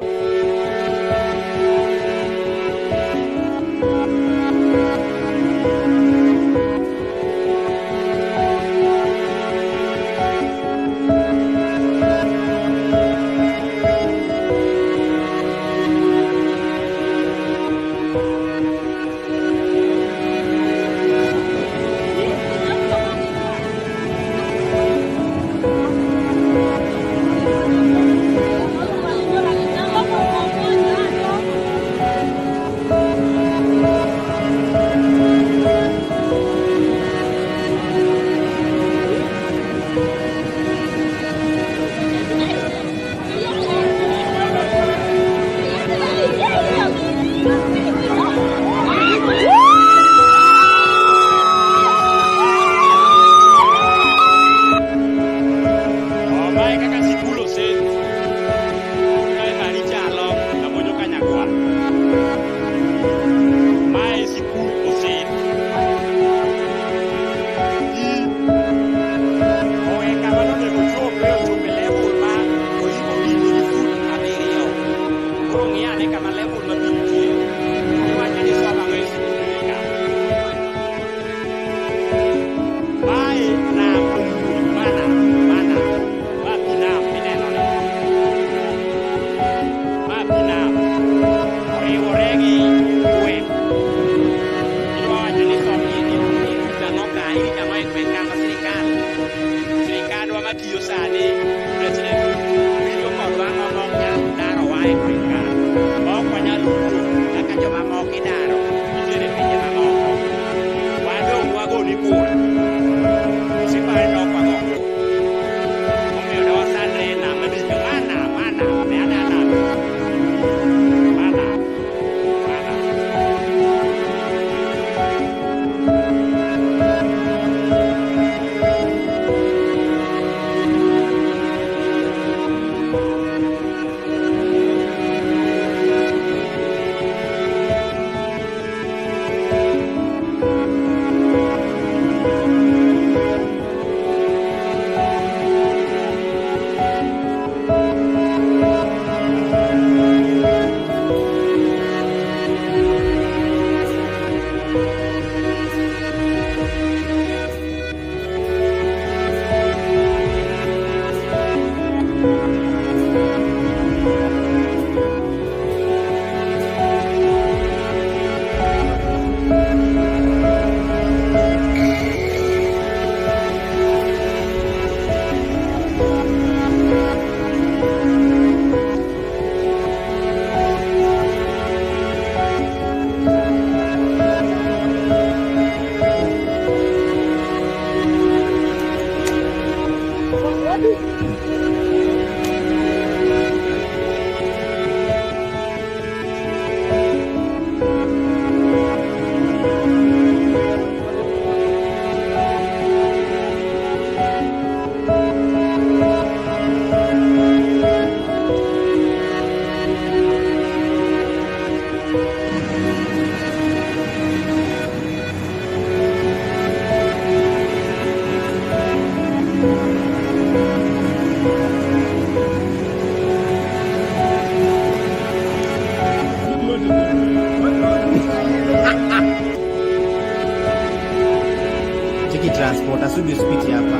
Speaker 9: transport asudi usipiti hapa.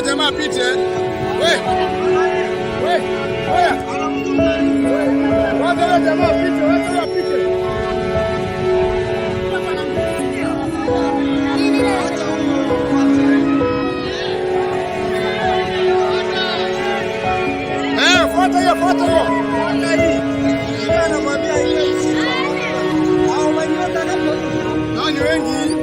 Speaker 3: jamaa apite. Wewe. Wacha yule jamaa apite, wacha apite. Fuata hiyo. Fuata hii. Yeye anakuambia hiyo. Hao wanyota hapo. Nani wengi?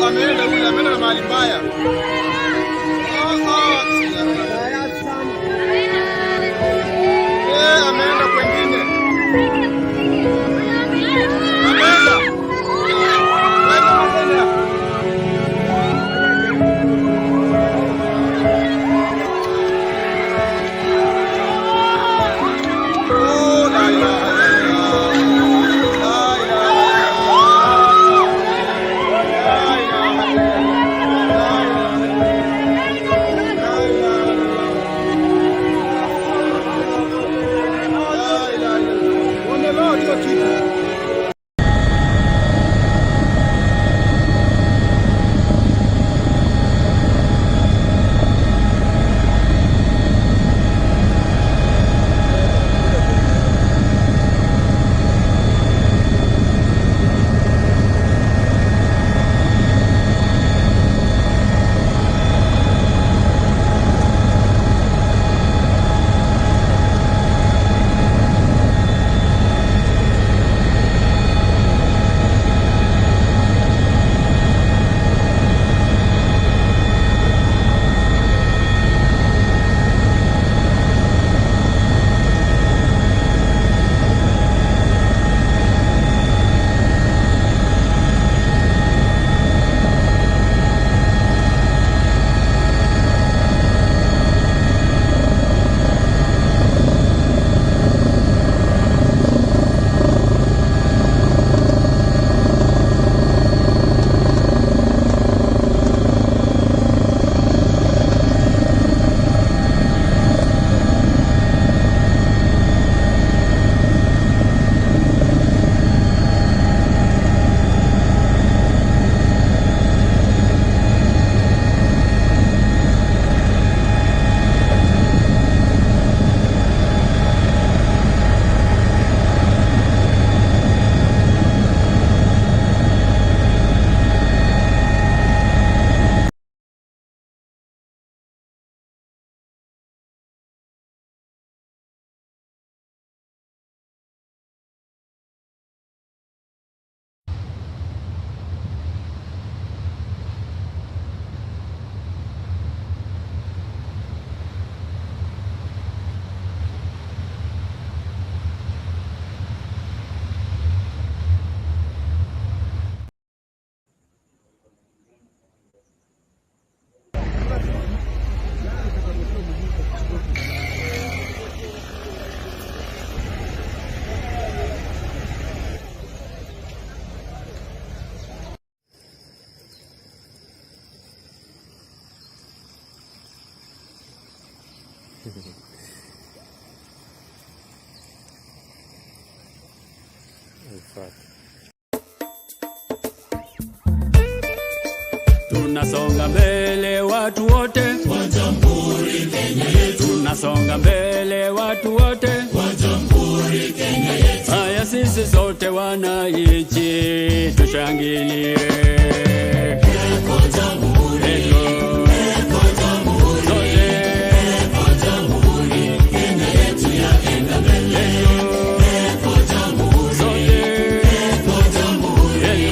Speaker 3: Ameenda na mahali mbaya. Ameenda kwengine.
Speaker 10: Tunasonga mbele watu wote wa Jamhuri Kenya yetu. Tunasonga mbele watu wote wa Jamhuri Kenya yetu. Haya sisi sote wananchi tushangilie. Eko Jamhuri, eko Jamhuri, sote eko Jamhuri Kenya yetu yaenda mbele. Eko Jamhuri, sote eko Jamhuri,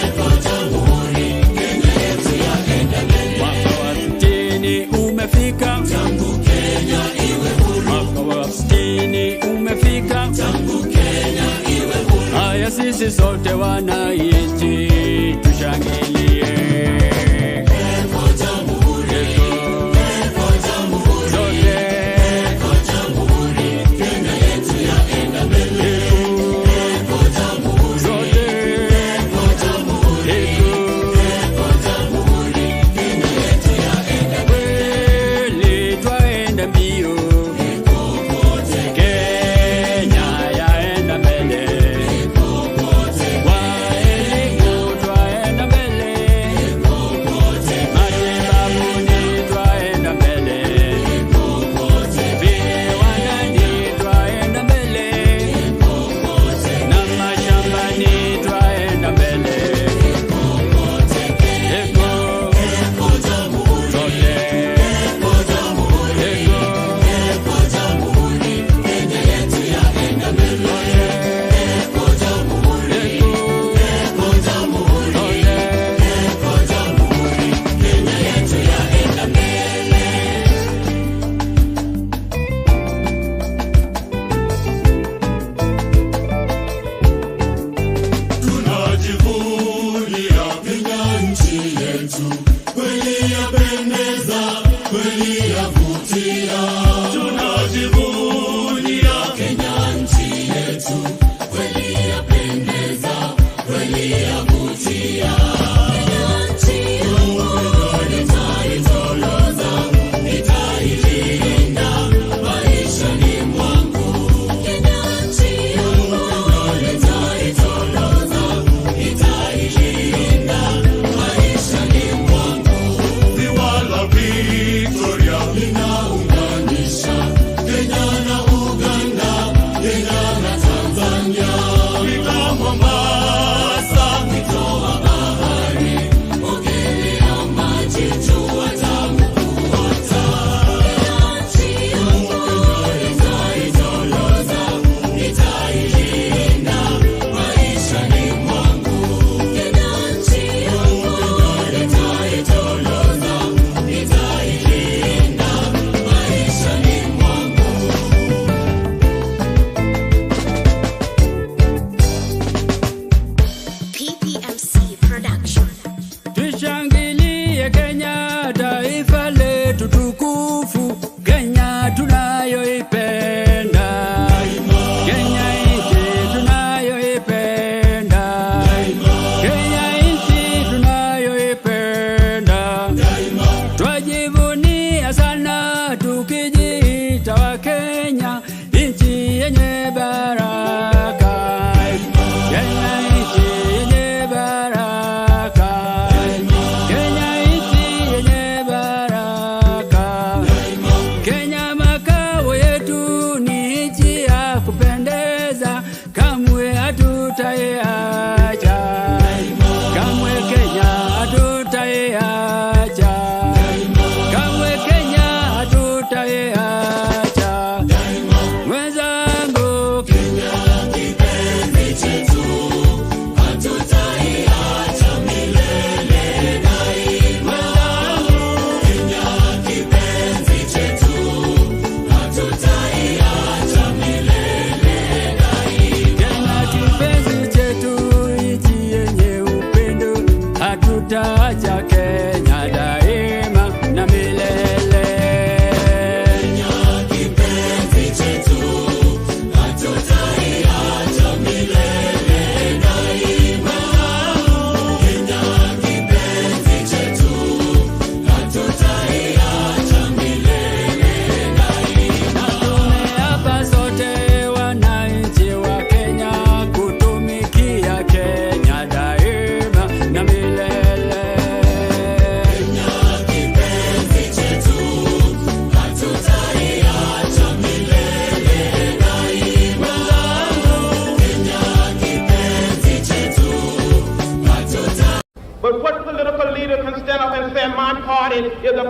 Speaker 10: eko Jamhuri Kenya yetu yaenda mbele. Mwaka wa 60 umefika, tangu Kenya iwe huru. Mwaka wa 60 umefika, tangu Kenya iwe huru. Haya sisi sote wananchi tushangilie. Eko Jamhuri, eko Jamhuri, sote eko Jamhuri Kenya yetu yaenda mbele. Eko Jamhuri, sote eko Jamhuri, eko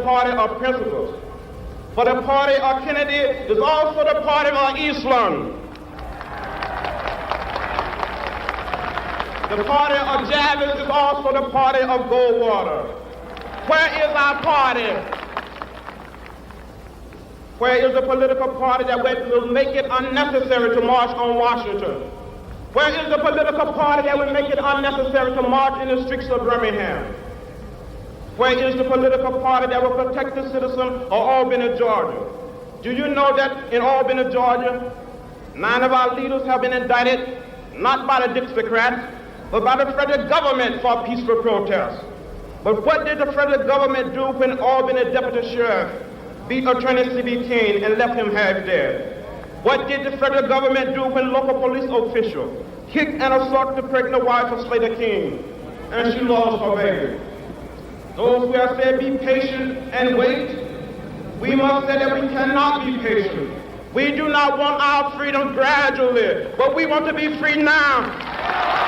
Speaker 11: party of principles. For the party of Kennedy is also the party of Eastland. The party of Jarvis is also the party of Goldwater. Where is our party? Where is the political party that will make it unnecessary to march on Washington? Where is the political party that will make it unnecessary to march in the streets of Birmingham? Where is the political party that will protect the citizen of Albany, Georgia? Do you know that in Albany, Georgia, 9 of our leaders have been indicted, not by the Dixiecrats, but by the federal government for peaceful protest? But what did the federal government do when Albany Deputy Sheriff beat Attorney C.B. King and left him half dead? What did the federal government do when local police officials kicked and assaulted the pregnant wife of Slater King and she lost her baby? Those who have said be patient and wait, we must say that we cannot be patient. We do not want our freedom gradually, but we want to be free now.